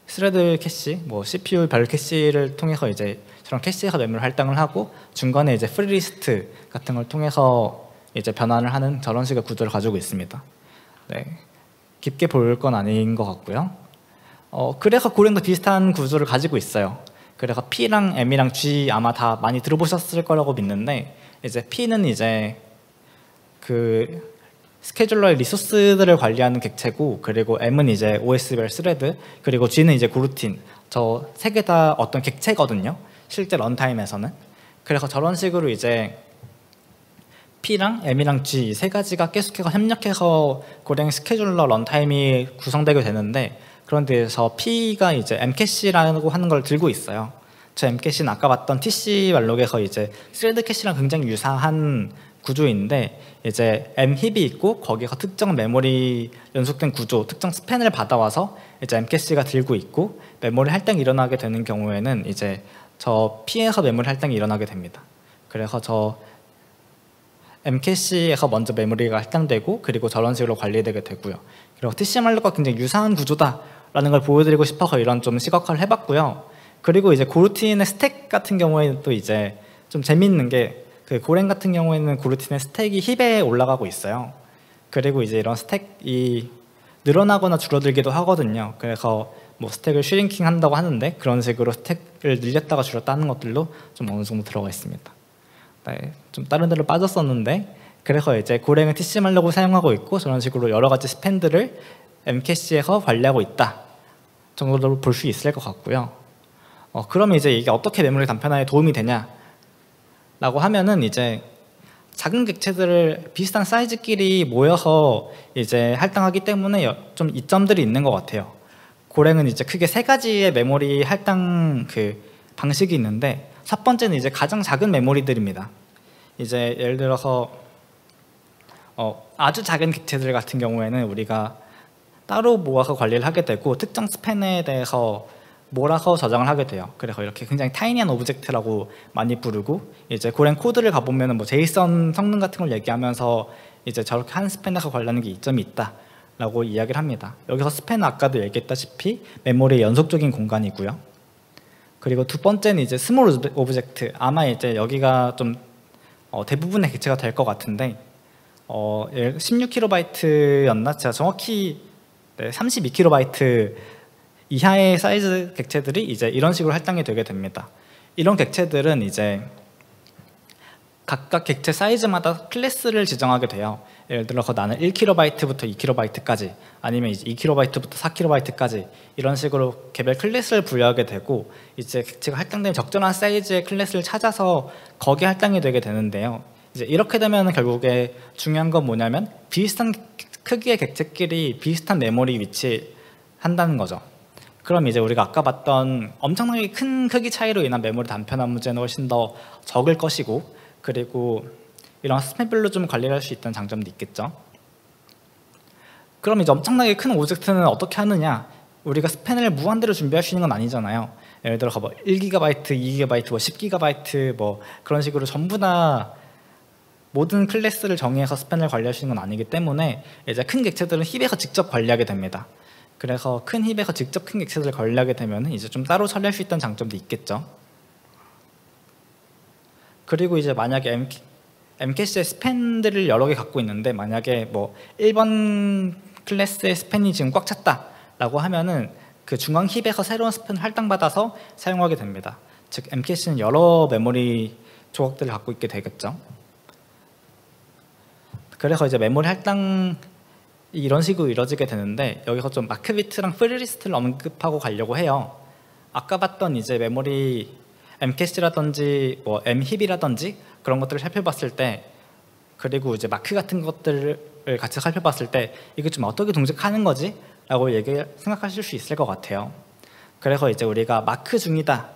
스레드 캐시, CPU 별 캐시를 통해서 이제 저런 캐시에서 메모리 할당을 하고, 중간에 이제 프리리스트 같은 걸 통해서 이제 변환을 하는 저런 식의 구조를 가지고 있습니다. 네, 깊게 볼 건 아닌 것 같고요. 그래서 고랭도 비슷한 구조를 가지고 있어요. 그래서 P랑 M이랑 G 아마 다 많이 들어보셨을 거라고 믿는데, 이제 P는 이제 스케줄러의 리소스들을 관리하는 객체고, 그리고 M은 이제 OS별 스레드, 그리고 G는 이제 고루틴. 저 세 개 다 어떤 객체거든요. 실제 런타임에서는. 그래서 저런 식으로 이제 P랑 M이랑 G 세 가지가 계속해서 협력해서 고랭 스케줄러 런타임이 구성되게 되는데, 그런데 저 P가 이제 M캐시라고 하는 걸 들고 있어요. 저 M캐시는 아까 봤던 TC말록에서 이제 스레드 캐시랑 굉장히 유사한 구조인데, 이제 M 힙이 있고 거기가 특정 메모리 연속된 구조, 특정 스팬을 받아와서 이제 M캐시가 들고 있고, 메모리 할당이 일어나게 되는 경우에는 이제 저 P에서 메모리 할당이 일어나게 됩니다. 그래서 저 M캐시에서 먼저 메모리가 할당되고, 그리고 저런 식으로 관리되게 되고요. 그리고 TC말록과 굉장히 유사한 구조다라는 걸 보여드리고 싶어서 이런 좀 시각화를 해봤고요. 그리고 이제 고루틴의 스택 같은 경우에는 또 이제 좀 재밌는 게, 고랭 같은 경우에는 고루틴의 스택이 힙에 올라가고 있어요. 그리고 이제 이런 스택이 늘어나거나 줄어들기도 하거든요. 그래서 뭐 스택을 슈링킹 한다고 하는데 그런 식으로 스택을 늘렸다가 줄였다 하는 것들도 좀 어느 정도 들어가 있습니다. 네, 좀 다른 데로 빠졌었는데 그래서 이제 고랭을 TCM하려고 사용하고 있고 저런 식으로 여러 가지 스팬들을 M캐시에서 관리하고 있다 정도로 볼 수 있을 것 같고요. 그러면 이제 이게 어떻게 메모리 단편화에 도움이 되냐 라고 하면은 이제 작은 객체들을 비슷한 사이즈끼리 모여서 이제 할당하기 때문에 좀 이점들이 있는 것 같아요. 고랭은 이제 크게 세 가지의 메모리 할당 그 방식이 있는데 첫 번째는 이제 가장 작은 메모리들입니다. 이제 예를 들어서 아주 작은 객체들 같은 경우에는 우리가 따로 모아서 관리를 하게 되고 특정 스팬에 대해서 몰아서 저장을 하게 돼요. 그래서 이렇게 굉장히 타이니한 오브젝트라고 많이 부르고 이제 고랭 코드를 가보면 뭐 제이슨 성능 같은 걸 얘기하면서 이제 저렇게 한 스팬에서 관리하는 게 이점이 있다라고 이야기를 합니다. 여기서 스팬은 아까도 얘기했다시피 메모리의 연속적인 공간이고요. 그리고 두 번째는 이제 스몰 오브젝트. 아마 이제 여기가 좀 대부분의 객체가 될 것 같은데 16kb였나? 제가 정확히 32kb 이하의 사이즈 객체들이 이제 이런 식으로 할당이 되게 됩니다. 이런 객체들은 이제 각각 객체 사이즈마다 클래스를 지정하게 돼요. 예를 들어서 나는 1kb부터 2kb까지 아니면 이제 2kb부터 4kb까지 이런 식으로 개별 클래스를 부여하게 되고 이제 객체가 할당된 적절한 사이즈의 클래스를 찾아서 거기에 할당이 되게 되는데요. 이제 이렇게 되면 결국에 중요한 건 뭐냐면 비슷한 크기의 객체끼리 비슷한 메모리 위치한다는 거죠. 그럼 이제 우리가 아까 봤던 엄청나게 큰 크기 차이로 인한 메모리 단편화 문제는 훨씬 더 적을 것이고 그리고 이런 스팬별로 좀 관리를 할 수 있다는 장점도 있겠죠. 그럼 이제 엄청나게 큰 오브젝트는 어떻게 하느냐? 우리가 스팬을 무한대로 준비할 수 있는 건 아니잖아요. 예를 들어 뭐 1GB, 2GB, 뭐 10GB 뭐 그런 식으로 전부 다 모든 클래스를 정의해서 스팬을 관리할 수 있는 건 아니기 때문에 이제 큰 객체들은 힙에서 직접 관리하게 됩니다. 그래서 큰 힙에서 직접 큰 객체들을 관리하게 되면 이제 좀 따로 처리할 수 있다는 장점도 있겠죠. 그리고 이제 만약에 M캐시의 스팬들을 여러 개 갖고 있는데 만약에 뭐 1번 클래스의 스팬이 지금 꽉 찼다라고 하면은 그 중앙 힙에서 새로운 스팬을 할당받아서 사용하게 됩니다. 즉 M캐시는 여러 메모리 조각들을 갖고 있게 되겠죠. 그래서 이제 메모리 할당 이런 식으로 이루어지게 되는데 여기서 좀 마크비트랑 프리리스트를 언급하고 가려고 해요. 아까 봤던 이제 메모리 M캐시라든지 뭐 M힙이라든지 그런 것들을 살펴봤을 때 그리고 이제 마크 같은 것들을 같이 살펴봤을 때 이게 좀 어떻게 동작하는 거지? 라고 생각하실 수 있을 것 같아요. 그래서 이제 우리가 마크 중이다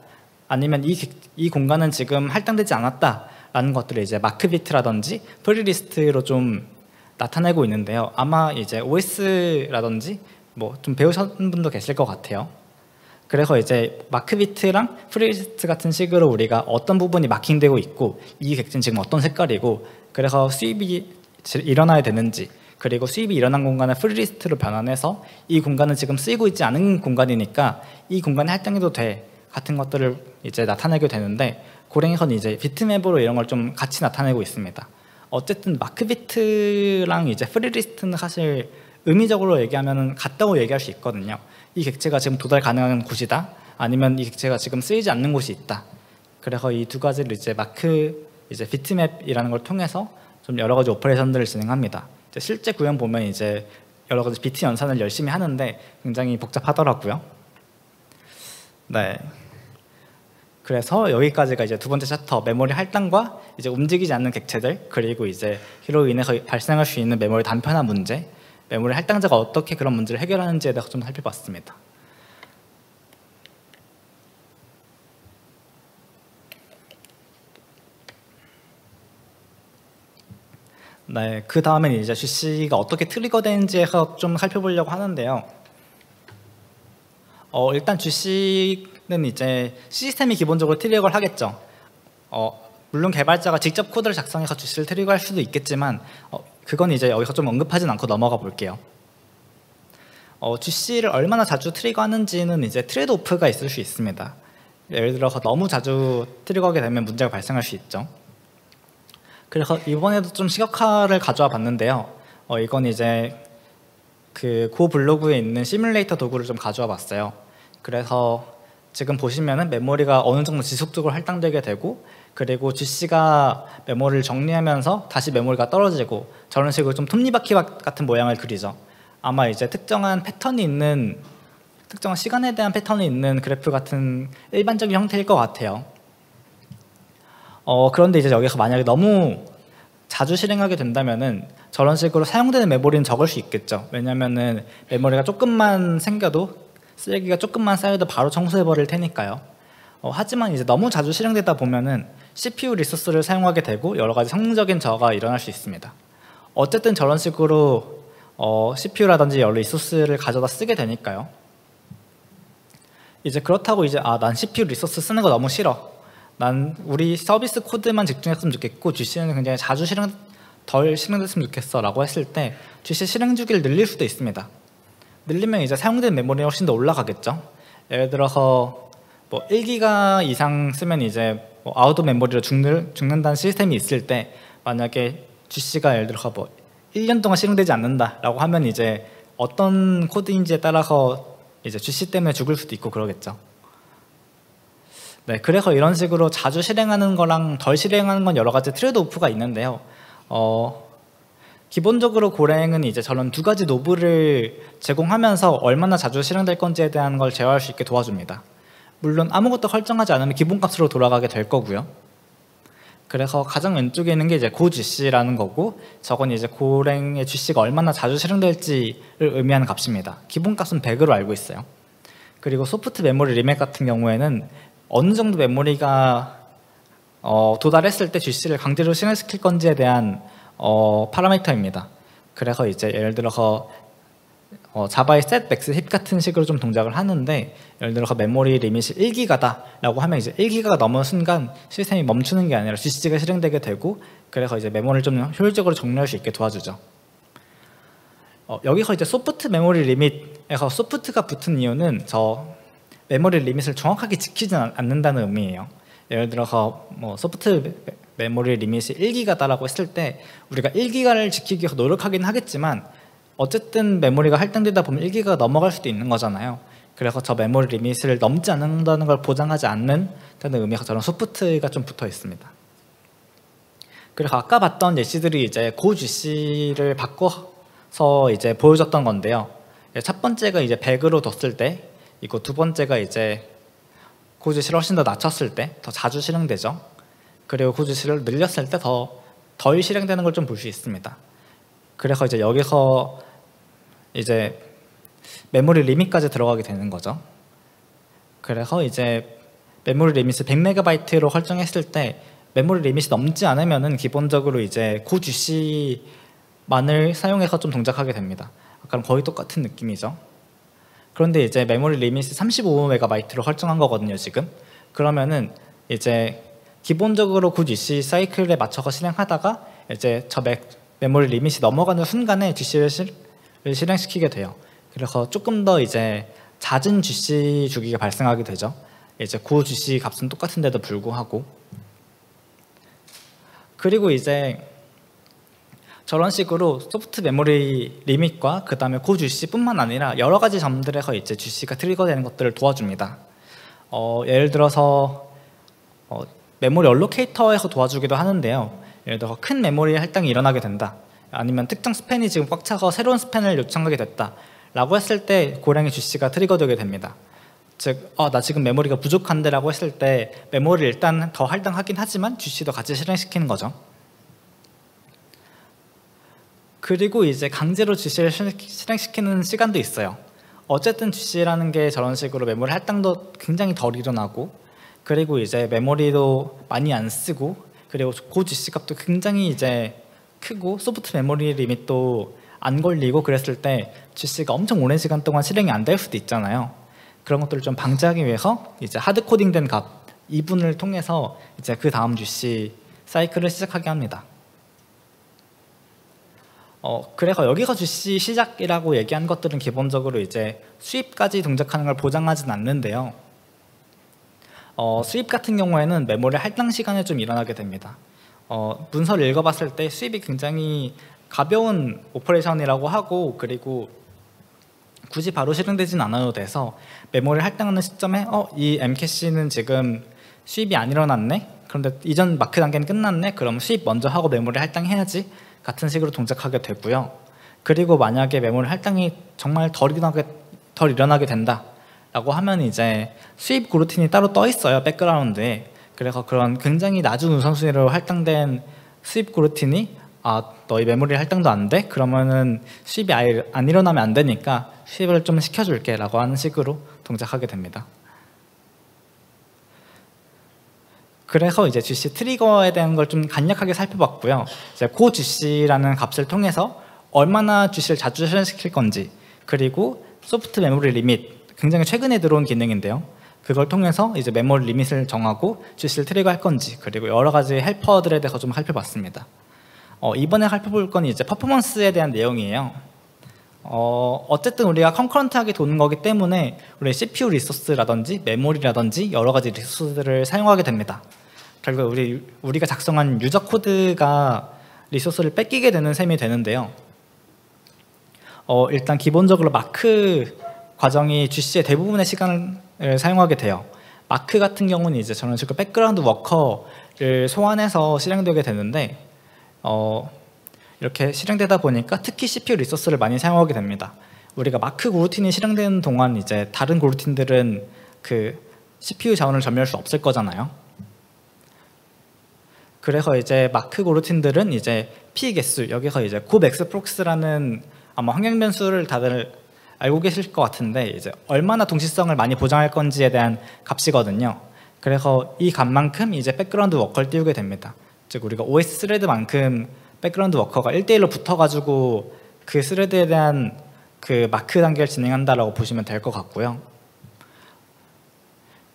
아니면 이 공간은 지금 할당되지 않았다 라는 것들을 이제 마크비트라든지 프리리스트로 좀 나타내고 있는데요. 아마 이제 OS라든지 뭐 좀 배우신 분도 계실 것 같아요. 그래서 이제 마크비트랑 프리리스트 같은 식으로 우리가 어떤 부분이 마킹되고 있고 이 객체는 지금 어떤 색깔이고 그래서 수입이 일어나야 되는지 그리고 수입이 일어난 공간을 프리리스트로 변환해서 이 공간은 지금 쓰이고 있지 않은 공간이니까 이 공간에 할당해도 돼 같은 것들을 이제 나타내게 되는데 고랭에서는 이제 비트맵으로 이런 걸 좀 같이 나타내고 있습니다. 어쨌든 마크비트랑 이제 프리리스트는 사실 의미적으로 얘기하면 같다고 얘기할 수 있거든요. 이 객체가 지금 도달 가능한 곳이다 아니면 이 객체가 지금 쓰이지 않는 곳이 있다. 그래서 이 두 가지를 이제 이제 비트맵이라는 걸 통해서 좀 여러 가지 오퍼레이션들을 진행합니다. 이제 실제 구현 보면 이제 여러 가지 비트 연산을 열심히 하는데 굉장히 복잡하더라고요. 네. 그래서 여기까지가 이제 두 번째 챕터 메모리 할당과 이제 움직이지 않는 객체들 그리고 이제 이로 인해서 발생할 수 있는 메모리 단편화 문제, 메모리 할당자가 어떻게 그런 문제를 해결하는지에 대해서 좀 살펴봤습니다. 네, 그 다음엔 이제 GC가 어떻게 트리거 되는지에서 좀 살펴보려고 하는데요. 일단 GC는 이제 시스템이 기본적으로 트리거를 하겠죠. 물론 개발자가 직접 코드를 작성해서 GC를 트리거할 수도 있겠지만 그건 이제 여기서 좀 언급하진 않고 넘어가 볼게요. GC를 얼마나 자주 트리거하는지는 이제 트레이드 오프가 있을 수 있습니다. 예를 들어서 너무 자주 트리거하게 되면 문제가 발생할 수 있죠. 그래서 이번에도 좀 시각화를 가져와 봤는데요. 이건 이제 그 고 블로그에 있는 시뮬레이터 도구를 좀 가져와 봤어요. 그래서 지금 보시면은 메모리가 어느 정도 지속적으로 할당되게 되고, 그리고 GC가 메모리를 정리하면서 다시 메모리가 떨어지고, 저런 식으로 좀 톱니바퀴 같은 모양을 그리죠. 아마 이제 특정한 시간에 대한 패턴이 있는 그래프 같은 일반적인 형태일 것 같아요. 그런데 이제 여기서 만약에 너무 자주 실행하게 된다면은 저런 식으로 사용되는 메모리는 적을 수 있겠죠. 왜냐면은 메모리가 조금만 생겨도, 쓰레기가 조금만 쌓여도 바로 청소해 버릴 테니까요. 하지만 이제 너무 자주 실행되다 보면은 CPU 리소스를 사용하게 되고 여러 가지 성능적인 저하가 일어날 수 있습니다. 어쨌든 저런 식으로 CPU라든지 여러 리소스를 가져다 쓰게 되니까요. 이제 그렇다고 이제 난 CPU 리소스 쓰는 거 너무 싫어, 난 우리 서비스 코드만 집중했으면 좋겠고 GC는 굉장히 자주 덜 실행됐으면 좋겠어 라고 했을 때 GC 실행 주기를 늘릴 수도 있습니다. 늘리면 이제 사용된 메모리가 훨씬 더 올라가겠죠. 예를 들어서 뭐 1기가 이상 쓰면 이제 뭐 아웃 오브 메모리로 죽는다는 시스템이 있을 때, 만약에 GC가 예를 들어서 뭐 1년 동안 실행되지 않는다 라고 하면 이제 어떤 코드인지에 따라서 이제 GC 때문에 죽을 수도 있고 그러겠죠. 네, 그래서 이런 식으로 자주 실행하는 거랑 덜 실행하는 건 여러 가지 트레이드 오프가 있는데요. 기본적으로 고랭은 이제 저런 두 가지 노브를 제공하면서 얼마나 자주 실행될 건지에 대한 걸 제어할 수 있게 도와줍니다. 물론 아무것도 설정하지 않으면 기본값으로 돌아가게 될 거고요. 그래서 가장 왼쪽에 있는 게 이제 고 GC라는 거고, 저건 이제 고랭의 GC가 얼마나 자주 실행될지를 의미하는 값입니다. 기본값은 100으로 알고 있어요. 그리고 소프트 메모리 리맥 같은 경우에는 어느 정도 메모리가 도달했을 때 GC를 강제로 실행시킬 건지에 대한 파라미터입니다. 그래서 이제 예를 들어서 자바의 set max hit 같은 식으로 좀 동작을 하는데, 예를 들어서 메모리 리밋이 1기가다 라고 하면 이제 1기가가 넘은 순간 시스템이 멈추는 게 아니라 GC가 실행되게 되고, 그래서 이제 메모리를 좀 효율적으로 정리할 수 있게 도와주죠. 여기서 이제 소프트 메모리 리밋에서 소프트가 붙은 이유는 저 메모리 리밋을 정확하게 지키지 않는다는 의미예요. 예를 들어서 뭐 소프트 메모리 리밋이 1기가다라고 했을 때 우리가 1기가를 지키기 위해서 노력하긴 하겠지만 어쨌든 메모리가 할당되다 보면 1기가가 넘어갈 수도 있는 거잖아요. 그래서 저 메모리 리밋을 넘지 않는다는 걸 보장하지 않는다는 의미가 저런 소프트가 좀 붙어 있습니다. 그래서 아까 봤던 예시들이 이제 고 GC를 바꿔서 이제 보여줬던 건데요. 첫 번째가 이제 100으로 뒀을 때, 이거 두 번째가 이제 고 GC를 훨씬 더 낮췄을 때 더 자주 실행되죠. 그리고 고 GC를 늘렸을 때 덜 실행되는 걸 좀 볼 수 있습니다. 그래서 이제 여기서 이제 메모리 리밋까지 들어가게 되는 거죠. 그래서 이제 메모리 리밋을 100MB로 설정했을 때 메모리 리밋이 넘지 않으면은 기본적으로 이제 고 GC만을 사용해서 좀 동작하게 됩니다. 아까랑 거의 똑같은 느낌이죠. 그런데 이제 메모리 리밋이 35MB로 설정한 거거든요, 지금. 그러면은 이제 기본적으로 고 GC 사이클에 맞춰서 실행하다가 이제 저 메모리 리밋이 넘어가는 순간에 GC를 실행시키게 돼요. 그래서 조금 더 이제 잦은 GC 주기가 발생하게 되죠. 이제 고 GC 값은 똑같은데도 불구하고. 그리고 이제 저런 식으로 소프트 메모리 리밋과 그 다음에 고 GC뿐만 아니라 여러 가지 점들에서 이제 GC가 트리거되는 것들을 도와줍니다. 예를 들어서 메모리 얼로케이터에서 도와주기도 하는데요. 예를 들어 큰 메모리 할당이 일어나게 된다, 아니면 특정 스팬이 지금 꽉 차서 새로운 스팬을 요청하게 됐다 라고 했을 때 고량의 GC가 트리거되게 됩니다. 즉 나 지금 메모리가 부족한데 라고 했을 때 메모리를 일단 더 할당하긴 하지만 GC도 같이 실행시키는 거죠. 그리고 이제 강제로 GC를 실행시키는 시간도 있어요. 어쨌든 GC라는 게 저런 식으로 메모리 할당도 굉장히 덜 일어나고, 그리고 이제 메모리도 많이 안 쓰고, 그리고 고 GC 값도 굉장히 이제 크고 소프트 메모리 리밋도 안 걸리고 그랬을 때 GC가 엄청 오랜 시간 동안 실행이 안 될 수도 있잖아요. 그런 것들을 좀 방지하기 위해서 이제 하드 코딩된 값 2분을 통해서 이제 그 다음 GC 사이클을 시작하게 합니다. 그래서 여기서 GC 시작이라고 얘기한 것들은 기본적으로 이제 수입까지 동작하는 걸 보장하진 않는데요. 수입 같은 경우에는 메모리 할당 시간에 좀 일어나게 됩니다. 문서를 읽어봤을 때 수입이 굉장히 가벼운 오퍼레이션이라고 하고, 그리고 굳이 바로 실행되진 않아도 돼서 메모리를 할당하는 시점에 이 M캐시는 지금 수입이 안 일어났네? 그런데 이전 마크 단계는 끝났네? 그럼 수입 먼저 하고 메모리 할당해야지 같은 식으로 동작하게 되고요. 그리고 만약에 메모리 할당이 정말 덜 일어나게 된다 라고 하면 이제 수입 고루틴이 따로 떠 있어요, 백그라운드에. 그래서 그런 굉장히 낮은 우선순위로 할당된 수입 고루틴이 너희 메모리 할당도 안 돼? 그러면은 수입이 아예 안 일어나면 안 되니까 수입을 좀 시켜줄게 라고 하는 식으로 동작하게 됩니다. 그래서 이제 GC 트리거에 대한 걸 좀 간략하게 살펴봤고요. 이제 고 GC라는 값을 통해서 얼마나 GC를 자주 실행시킬 건지, 그리고 소프트 메모리 리밋, 굉장히 최근에 들어온 기능인데요. 그걸 통해서 이제 메모리 리밋을 정하고 GC를 트리거 할 건지, 그리고 여러 가지 헬퍼들에 대해서 좀 살펴봤습니다. 이번에 살펴볼 건 이제 퍼포먼스에 대한 내용이에요. 어쨌든 우리가 컨커런트하게 도는 거기 때문에 우리 CPU 리소스라든지 메모리라든지 여러 가지 리소스들을 사용하게 됩니다. 결국 우리가 작성한 유저 코드가 리소스를 뺏기게 되는 셈이 되는데요. 일단 기본적으로 마크 과정이 GC의 대부분의 시간을 사용하게 돼요. 마크 같은 경우는 이제 저런 식으로 백그라운드 워커를 소환해서 실행되게 되는데, 이렇게 실행되다 보니까 특히 CPU 리소스를 많이 사용하게 됩니다. 우리가 마크 고루틴이 실행되는 동안 이제 다른 고루틴들은 그 CPU 자원을 점유할 수 없을 거잖아요. 그래서 이제 마크 고루틴들은 이제 P 개수, 여기서 이제 곱엑스프록스라는 아마 환경 변수를 다들 알고 계실 것 같은데, 이제 얼마나 동시성을 많이 보장할 건지에 대한 값이거든요. 그래서 이 값만큼 이제 백그라운드 워커를 띄우게 됩니다. 즉 우리가 OS 스레드만큼 백그라운드 워커가 1대1로 붙어가지고 그 스레드에 대한 그 마크 단계를 진행한다라고 보시면 될 것 같고요.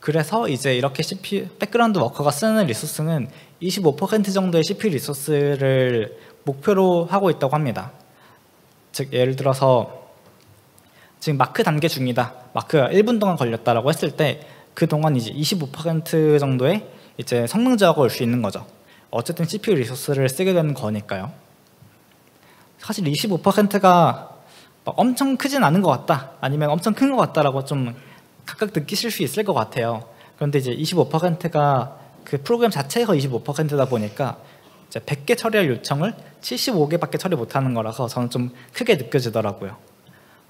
그래서 이제 이렇게 CPU 백그라운드 워커가 쓰는 리소스는 25% 정도의 CPU 리소스를 목표로 하고 있다고 합니다. 즉 예를 들어서 지금 마크 단계 중이다, 마크가 1분 동안 걸렸다라고 했을 때 그동안 이제 25% 정도의 이제 성능 저하가 올 수 있는 거죠. 어쨌든 CPU 리소스를 쓰게 되는 거니까요. 사실 25%가 엄청 크진 않은 것 같다, 아니면 엄청 큰 것 같다라고 좀 각각 느끼실 수 있을 것 같아요. 그런데 이제 25%가 그 프로그램 자체가 25%다 보니까 이제 100개 처리할 요청을 75개밖에 처리 못하는 거라서 저는 좀 크게 느껴지더라고요.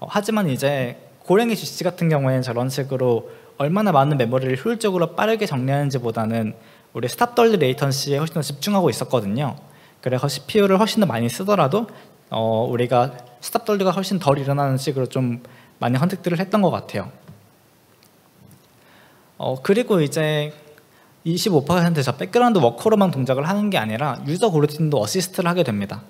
하지만 이제 고랭이 GC 같은 경우에는 저런 식으로 얼마나 많은 메모리를 효율적으로 빠르게 정리하는지보다는 우리 스탑덜드 레이턴시에 훨씬 더 집중하고 있었거든요. 그래서 CPU를 훨씬 더 많이 쓰더라도 우리가 스탑덜드가 훨씬 덜 일어나는 식으로 좀 많이 선택들을 했던 것 같아요. 그리고 이제 25%저 백그라운드 워커로만 동작을 하는 게 아니라 유저 고루틴도 어시스트를 하게 됩니다.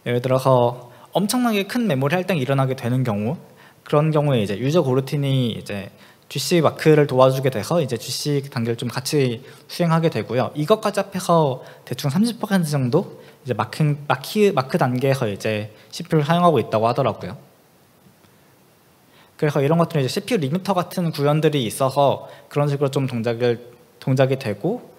예를 들어서 엄청나게 큰 메모리 할당이 일어나게 되는 경우, 그런 경우에 이제 유저 고루틴이 이제 GC 마크를 도와주게 돼서 이제 GC 단계를 좀 같이 수행하게 되고요. 이것까지 합해서 대충 30% 정도 이제 마크 단계에서 이제 CPU를 사용하고 있다고 하더라고요. 그래서 이런 것들은 이제 CPU 리미터 같은 구현들이 있어서 그런 식으로 좀 동작이 되고,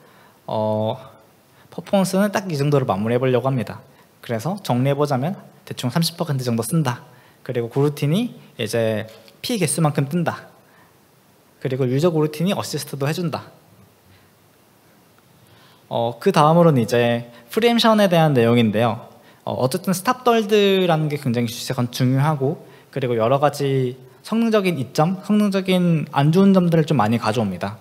퍼포먼스는 딱 이 정도로 마무리해 보려고 합니다. 그래서 정리해보자면 대충 30% 정도 쓴다. 그리고 고루틴이 이제 P 개수만큼 뜬다. 그리고 유저 고루틴이 어시스트도 해준다. 그 다음으로는 이제 프리엠션에 대한 내용인데요. 어쨌든 스탑덜드라는 게 굉장히 중요하고, 그리고 여러 가지 성능적인 이점, 성능적인 안 좋은 점들을 좀 많이 가져옵니다.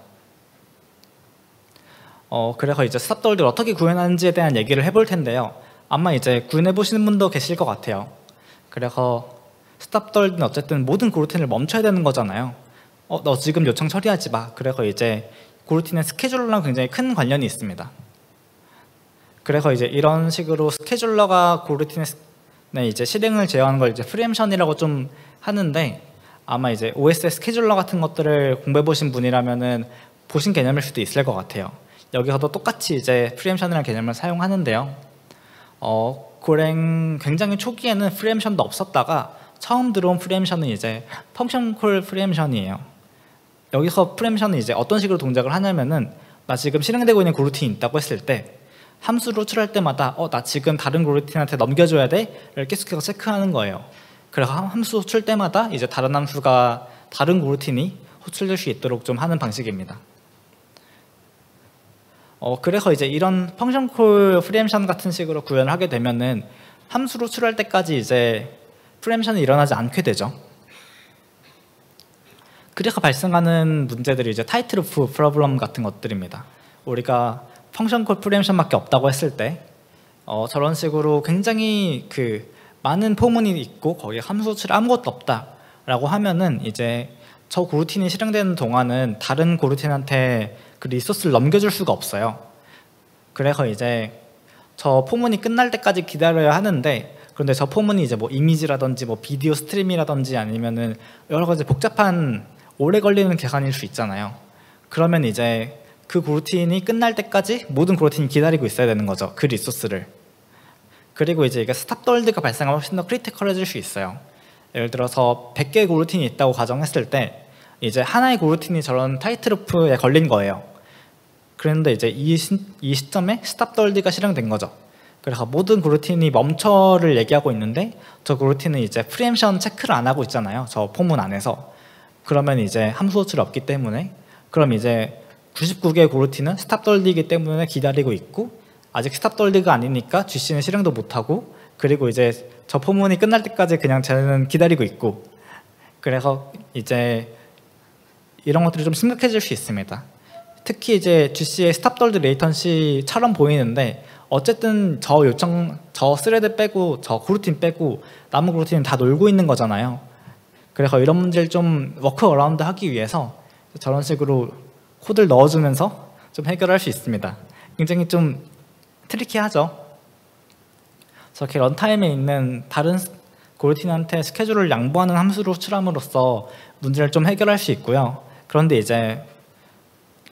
그래서 이제 스탑덜드를 어떻게 구현하는지에 대한 얘기를 해볼 텐데요. 아마 이제 구현해 보시는 분도 계실 것 같아요. 그래서 스탑덜드는 어쨌든 모든 고루틴을 멈춰야 되는 거잖아요. 너 지금 요청 처리하지 마. 그래서 이제 고루틴의 스케줄러랑 굉장히 큰 관련이 있습니다. 그래서 이제 이런 식으로 스케줄러가 고루틴의 이제 실행을 제어하는 걸 이제 프리엠션이라고 좀 하는데, 아마 이제 OS의 스케줄러 같은 것들을 공부해 보신 분이라면은 보신 개념일 수도 있을 것 같아요. 여기서도 똑같이 이제 프리엠션이라는 개념을 사용하는데요. 고랭 굉장히 초기에는 프리엠션도 없었다가 처음 들어온 프리엠션은 이제 펑션 콜 프리엠션이에요. 여기서 프리엠션은 이제 어떤 식으로 동작을 하냐면은 나 지금 실행되고 있는 고루틴이 있다고 했을 때 함수를 호출할 때마다 나 지금 다른 고루틴한테 넘겨줘야 돼?를 계속해서 체크하는 거예요. 그래서 함수 호출 때마다 이제 다른 함수가 다른 고루틴이 호출될 수 있도록 좀 하는 방식입니다. 그래서 이제 이런 펑션 콜 프리엠션 같은 식으로 구현을 하게 되면은 함수를 호출할 때까지 이제 프리엠션이 일어나지 않게 되죠. 그래서 발생하는 문제들이 이제 타이트루프 프로블럼 같은 것들입니다. 우리가 펑션 콜 프리엠션밖에 없다고 했을 때 저런 식으로 굉장히 많은 포문이 있고 거기에 함수 호출이 아무것도 없다라고 하면은 이제 저 고루틴이 실행되는 동안은 다른 고루틴한테 그 리소스를 넘겨줄 수가 없어요. 그래서 이제 저 포문이 끝날 때까지 기다려야 하는데, 그런데 저 포문이 이제 뭐 이미지라든지 뭐 비디오 스트림이라든지 아니면은 여러 가지 복잡한 오래 걸리는 계산일 수 있잖아요. 그러면 이제 그 고루틴이 끝날 때까지 모든 고루틴이 기다리고 있어야 되는 거죠, 그 리소스를. 그리고 이제 이게 스탑덜드가 발생하면 훨씬 더 크리티컬해질 수 있어요. 예를 들어서 100개의 고루틴이 있다고 가정했을 때 이제 하나의 고루틴이 저런 타이트루프에 걸린 거예요. 그런데 이제 이 시점에 스탑덜드가 실행된 거죠. 그래서 모든 고루틴이 멈춰를 얘기하고 있는데 저 고루틴은 이제 프리엠션 체크를 안 하고 있잖아요, 저 포문 안에서. 그러면 이제 함수 호출이 없기 때문에, 그럼 이제 99개의 고루틴은 스탑덜드이기 때문에 기다리고 있고, 아직 스탑덜드가 아니니까 GC는 실행도 못하고, 그리고 이제 저 포문이 끝날 때까지 그냥 쟤는 기다리고 있고, 그래서 이제 이런 것들이 좀 심각해질 수 있습니다. 특히 이제 GC의 스탑덜드 레이턴시처럼 보이는데 어쨌든 저 스레드 빼고 저 고루틴 빼고 남은 고루틴은 다 놀고 있는 거잖아요. 그래서 이런 문제를 좀 워크어라운드 하기 위해서 저런 식으로 코드를 넣어주면서 좀 해결할 수 있습니다. 굉장히 좀 트리키하죠. 저렇게 런타임에 있는 다른 고루틴한테 스케줄을 양보하는 함수를 호출함으로써 문제를 좀 해결할 수 있고요. 그런데 이제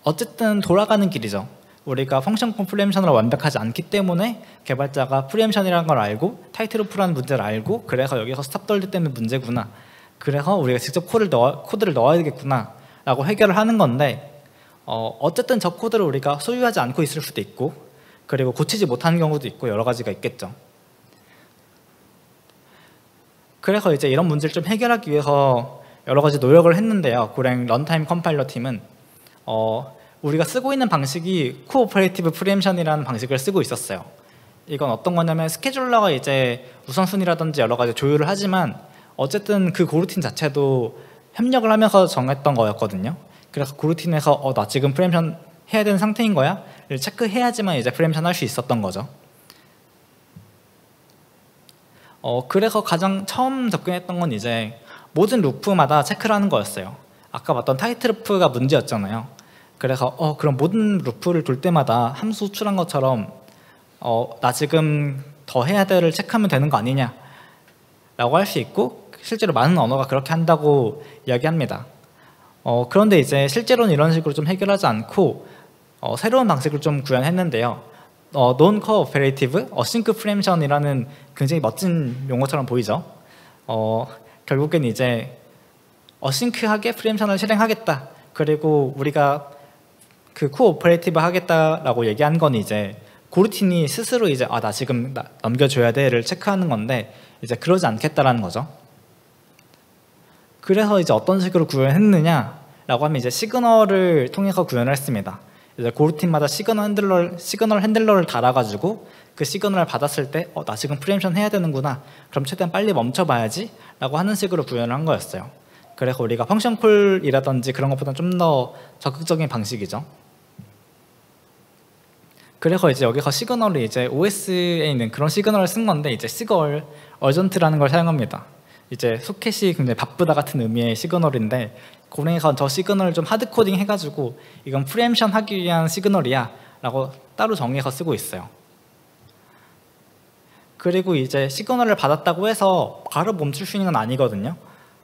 어쨌든 돌아가는 길이죠. 우리가 펑션 콜 프리엠션을 완벽하지 않기 때문에 개발자가 프리엠션이라는 걸 알고 타이트루프라는 문제를 알고, 그래서 여기서 스탑덜드 때문에 문제구나, 그래서 우리가 직접 코드를 넣어야 되겠구나 라고 해결을 하는 건데, 어쨌든 저 코드를 우리가 소유하지 않고 있을 수도 있고, 그리고 고치지 못하는 경우도 있고, 여러 가지가 있겠죠. 그래서 이제 이런 문제를 좀 해결하기 위해서 여러 가지 노력을 했는데요. 고랭 런타임 컴파일러 팀은 우리가 쓰고 있는 방식이 코오퍼레이티브 프리엠션이라는 방식을 쓰고 있었어요. 이건 어떤 거냐면 스케줄러가 이제 우선순위라든지 여러 가지 조율을 하지만 어쨌든 그 고루틴 자체도 협력을 하면서 정했던 거였거든요. 그래서 고루틴에서 나 지금 프리엠션 해야 되는 상태인 거야? 를 체크해야지만 이제 프리엠션 할 수 있었던 거죠. 그래서 가장 처음 접근했던 건 이제 모든 루프마다 체크를 하는 거였어요. 아까 봤던 타이트루프가 문제였잖아요. 그래서 그럼 모든 루프를 돌 때마다 함수 호출한 것처럼 나 지금 더 해야 될을 체크하면 되는 거 아니냐 라고 할 수 있고, 실제로 많은 언어가 그렇게 한다고 이야기합니다. 그런데 이제 실제로는 이런 식으로 좀 해결하지 않고 새로운 방식을 좀 구현했는데요. Non-cooperative async preemption이라는 굉장히 멋진 용어처럼 보이죠. 결국엔 이제 어싱크하게 프리엠션을 실행하겠다, 그리고 우리가 그 코오퍼레이티브 하겠다라고 얘기한 건 이제 고루틴이 스스로 이제 나 지금 넘겨줘야 돼를 체크하는 건데, 이제 그러지 않겠다라는 거죠. 그래서 이제 어떤 식으로 구현했느냐라고 하면 이제 시그널을 통해서 구현을 했습니다. 이제 고루틴마다 시그널 핸들러를 달아가지고 그 시그널을 받았을 때 나 지금 프리엠션 해야 되는구나, 그럼 최대한 빨리 멈춰봐야지 라고 하는 식으로 구현을 한 거였어요. 그래서 우리가 펑션 콜이라든지 그런 것보다 좀 더 적극적인 방식이죠. 그래서 이제 여기서 시그널을 이제 OS에 있는 그런 시그널을 쓴 건데, 이제 시걸 어전트라는 걸 사용합니다. 이제 소켓이 굉장히 바쁘다 같은 의미의 시그널인데, 고랭에서 저 시그널을 좀 하드코딩 해가지고 이건 프리엠션 하기 위한 시그널이야 라고 따로 정해서 쓰고 있어요. 그리고 이제 시그널을 받았다고 해서 바로 멈출 수 있는 건 아니거든요.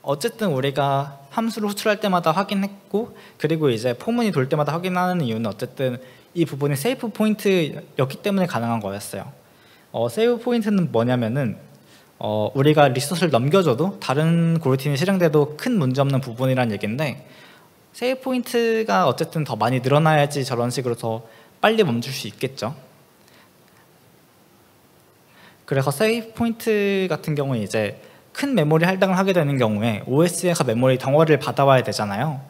어쨌든 우리가 함수를 호출할 때마다 확인했고, 그리고 이제 포문이 돌 때마다 확인하는 이유는 어쨌든 이 부분이 세이프 포인트였기 때문에 가능한 거였어요. 세이프 포인트는 뭐냐면은 우리가 리소스를 넘겨줘도 다른 고루틴이 실행돼도 큰 문제 없는 부분이란 얘기인데, 세이프 포인트가 어쨌든 더 많이 늘어나야지 저런 식으로 더 빨리 멈출 수 있겠죠. 그래서 세이브 포인트 같은 경우는 이제 큰 메모리 할당을 하게 되는 경우에 OS에서 메모리 덩어리를 받아와야 되잖아요.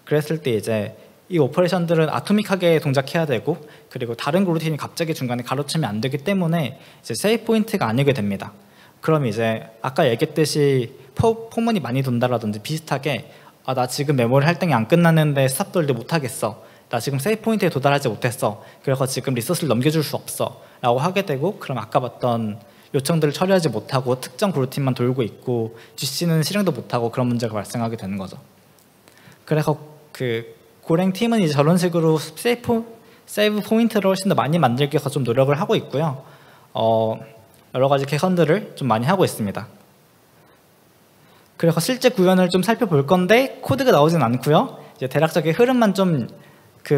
그랬을 때 이제 이 오퍼레이션들은 아토믹하게 동작해야 되고, 그리고 다른 그루틴이 갑자기 중간에 가로치면 안 되기 때문에 이제 세이브 포인트가 아니게 됩니다. 그럼 이제 아까 얘기했듯이 포문이 많이 돈다라든지 비슷하게 나 지금 메모리 할당이 안 끝났는데 스탑돌도 못 하겠어, 나 지금 세이브 포인트에 도달하지 못했어, 그래서 지금 리소스를 넘겨줄 수 없어 라고 하게 되고, 그럼 아까 봤던 요청들을 처리하지 못하고 특정 그루틴만 돌고 있고 GC는 실행도 못하고 그런 문제가 발생하게 되는 거죠. 그래서 그 고랭 팀은 이제 저런 식으로 세이브 포인트를 훨씬 더 많이 만들기 위해서 좀 노력을 하고 있고요. 여러 가지 개선들을 좀 많이 하고 있습니다. 그래서 실제 구현을 좀 살펴볼 건데 코드가 나오진 않고요. 이제 대략적인 흐름만 좀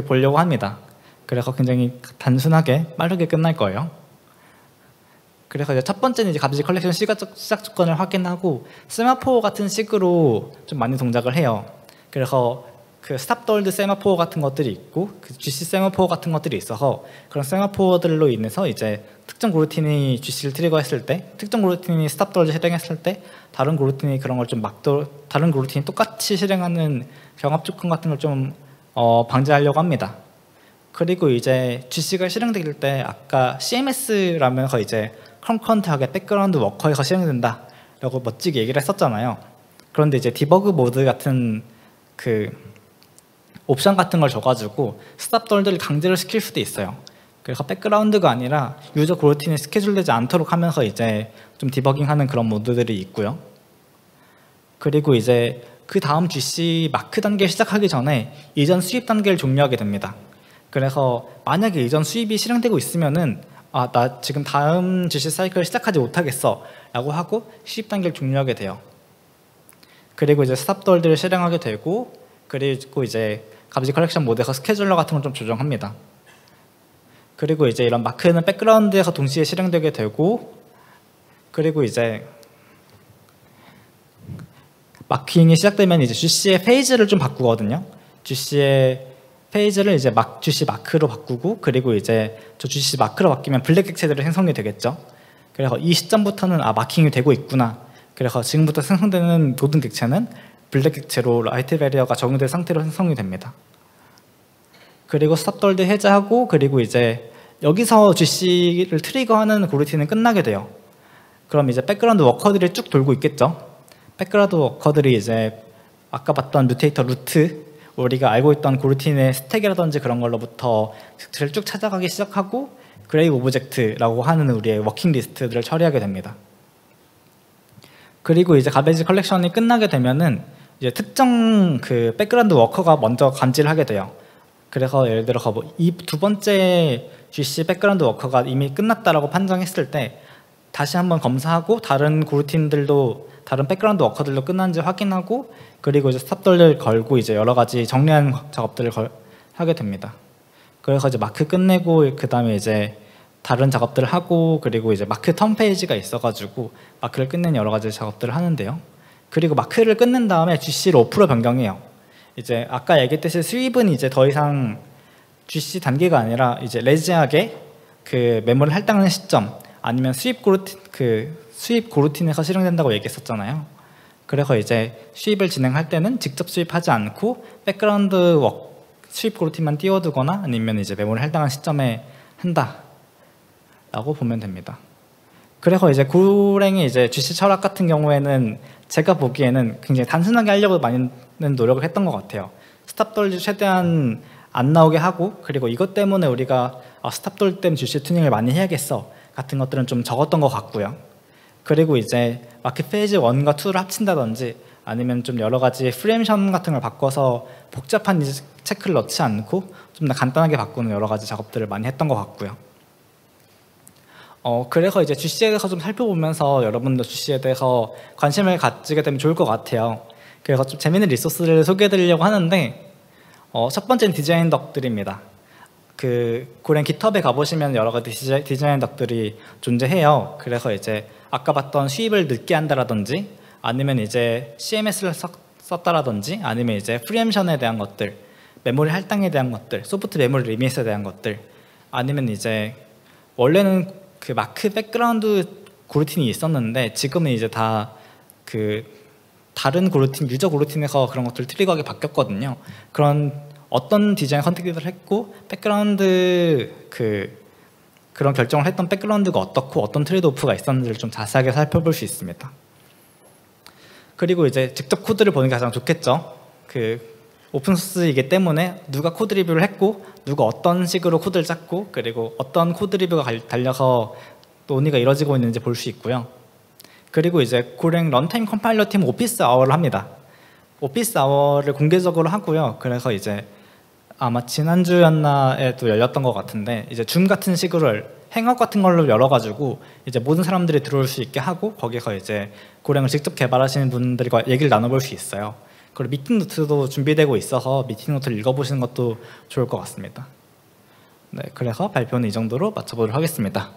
보려고 합니다. 그래서 굉장히 단순하게 빠르게 끝날 거예요. 그래서 이제 첫 번째는 이제 가비지 컬렉션 시작 조건을 확인하고 세마포 같은 식으로 좀 많이 동작을 해요. 그래서 그 스탑돌드 세마포 같은 것들이 있고 그 GC 세마포 같은 것들이 있어서 그런 세마포들로 인해서 이제 특정 그루틴이 GC를 트리거했을 때, 특정 그루틴이 스탑돌드 실행했을 때 다른 그루틴이 그런 걸 좀 다른 그루틴이 똑같이 실행하는 경합 조건 같은 걸 좀 방지하려고 합니다. 그리고 이제 GC가 실행될 때 아까 CMS라면서 이제 컨컨트하게 백그라운드 워커에서 실행된다 라고 멋지게 얘기를 했었잖아요. 그런데 이제 디버그 모드 같은 그 옵션 같은 걸 줘가지고 스탑돌드를 강제로 시킬 수도 있어요. 그래서 백그라운드가 아니라 유저 그루틴이 스케줄되지 않도록 하면서 이제 좀 디버깅하는 그런 모드들이 있고요. 그리고 이제 그 다음 GC 마크 단계 시작하기 전에 이전 수입 단계를 종료하게 됩니다. 그래서 만약에 이전 수입이 실행되고 있으면은 나 지금 다음 GC 사이클을 시작하지 못하겠어 라고 하고 수입 단계를 종료하게 돼요. 그리고 이제 스탑돌드를 실행하게 되고, 그리고 이제 가비지 컬렉션 모드에서 스케줄러 같은 걸 좀 조정합니다. 그리고 이제 이런 마크는 백그라운드에서 동시에 실행되게 되고, 그리고 이제 마킹이 시작되면 이제 GC의 페이지를 좀 바꾸거든요. GC의 페이지를 이제 GC 마크로 바꾸고, 그리고 이제 저 GC 마크로 바뀌면 블랙 객체들이 생성이 되겠죠. 그래서 이 시점부터는 마킹이 되고 있구나. 그래서 지금부터 생성되는 모든 객체는 블랙 객체로 라이트 베리어가 적용된 상태로 생성이 됩니다. 그리고 스탑돌드 해제하고, 그리고 이제 여기서 GC를 트리거하는 그루틴은 끝나게 돼요. 그럼 이제 백그라운드 워커들이 쭉 돌고 있겠죠. 백그라운드 워커들이 이제 아까 봤던 뮤테이터 루트, 우리가 알고 있던 그루틴의 스택이라든지 그런 걸로부터 객체를 쭉 찾아가기 시작하고 그레이브 오브젝트라고 하는 우리의 워킹 리스트들을 처리하게 됩니다. 그리고 이제 가베이지 컬렉션이 끝나게 되면은 이제 특정 그 백그라운드 워커가 먼저 감지를 하게 돼요. 그래서 예를 들어서 이 두 번째 GC 백그라운드 워커가 이미 끝났다라고 판정했을 때 다시 한번 검사하고 다른 그루틴들도, 다른 백그라운드 워커들도 끝난지 확인하고, 그리고 이제 스탑돌을 걸고 이제 여러 가지 정리하는 작업들을 하게 됩니다. 그래서 이제 마크 끝내고 그 다음에 이제 다른 작업들을 하고, 그리고 이제 마크 턴 페이지가 있어가지고 마크를 끝내는 여러 가지 작업들을 하는데요. 그리고 마크를 끝낸 다음에 GC를 오프로 변경해요. 이제 아까 얘기했듯이 수입은 이제 더 이상 GC 단계가 아니라 이제 레지하게 그 메모리 할당하는 시점, 아니면 수입 그루틴에서 실행된다고 얘기했었잖아요. 그래서 이제 수입을 진행할 때는 직접 수입하지 않고 백그라운드 수입 그루틴만 띄워두거나 아니면 이제 메모리 할당한 시점에 한다라고 보면 됩니다. 그래서 이제 고랭의 이제 GC 철학 같은 경우에는 제가 보기에는 굉장히 단순하게 하려고 많이 노력을 했던 것 같아요. 스탑돌 최대한 안 나오게 하고, 그리고 이것 때문에 우리가 스탑돌 때문에 GC 튜닝을 많이 해야겠어 같은 것들은 좀 적었던 것 같고요. 그리고 이제 마크 페이지 1과 2를 합친다든지 아니면 좀 여러 가지 프레임션 같은 걸 바꿔서 복잡한 체크를 넣지 않고 좀 더 간단하게 바꾸는 여러 가지 작업들을 많이 했던 것 같고요. 그래서 이제 GC에 대해서 좀 살펴보면서 여러분도 GC에 대해서 관심을 가지게 되면 좋을 것 같아요. 그래서 좀 재미있는 리소스를 소개해 드리려고 하는데, 첫 번째는 디자인 덕들입니다. 그 고랭 깃허브에 가보시면 여러 가지 디자인 덕들이 존재해요. 그래서 이제 아까 봤던 수입을 늦게 한다라든지 아니면 이제 CMS를 썼다라든지 아니면 이제 프리엠션에 대한 것들, 메모리 할당에 대한 것들, 소프트 메모리 리밋에 대한 것들, 아니면 이제 원래는 그 마크 백그라운드 고루틴이 있었는데 지금은 이제 다 그 다른 고루틴, 유저 고루틴에서 그런 것들 트리거하게 바뀌었거든요. 그런 어떤 디자인 선택들을 했고 백그라운드 그런 결정을 했던 백그라운드가 어떻고 어떤 트레이드오프가 있었는지를 좀 자세하게 살펴볼 수 있습니다. 그리고 이제 직접 코드를 보는 게 가장 좋겠죠. 오픈소스이기 때문에 누가 코드 리뷰를 했고 누가 어떤 식으로 코드를 짰고 그리고 어떤 코드 리뷰가 달려서 논의가 이루어지고 있는지 볼 수 있고요. 그리고 이제 고랭 런타임 컴파일러 팀 오피스 아워를 합니다. 오피스 아워를 공개적으로 하고요. 그래서 이제 아마 지난주였나에도 열렸던 것 같은데 이제 줌 같은 식으로 행업 같은 걸로 열어가지고 이제 모든 사람들이 들어올 수 있게 하고 거기서 이제 고랭을 직접 개발하시는 분들과 얘기를 나눠볼 수 있어요. 그리고 미팅 노트도 준비되고 있어서 미팅 노트를 읽어보시는 것도 좋을 것 같습니다. 네, 그래서 발표는 이 정도로 마쳐보도록 하겠습니다.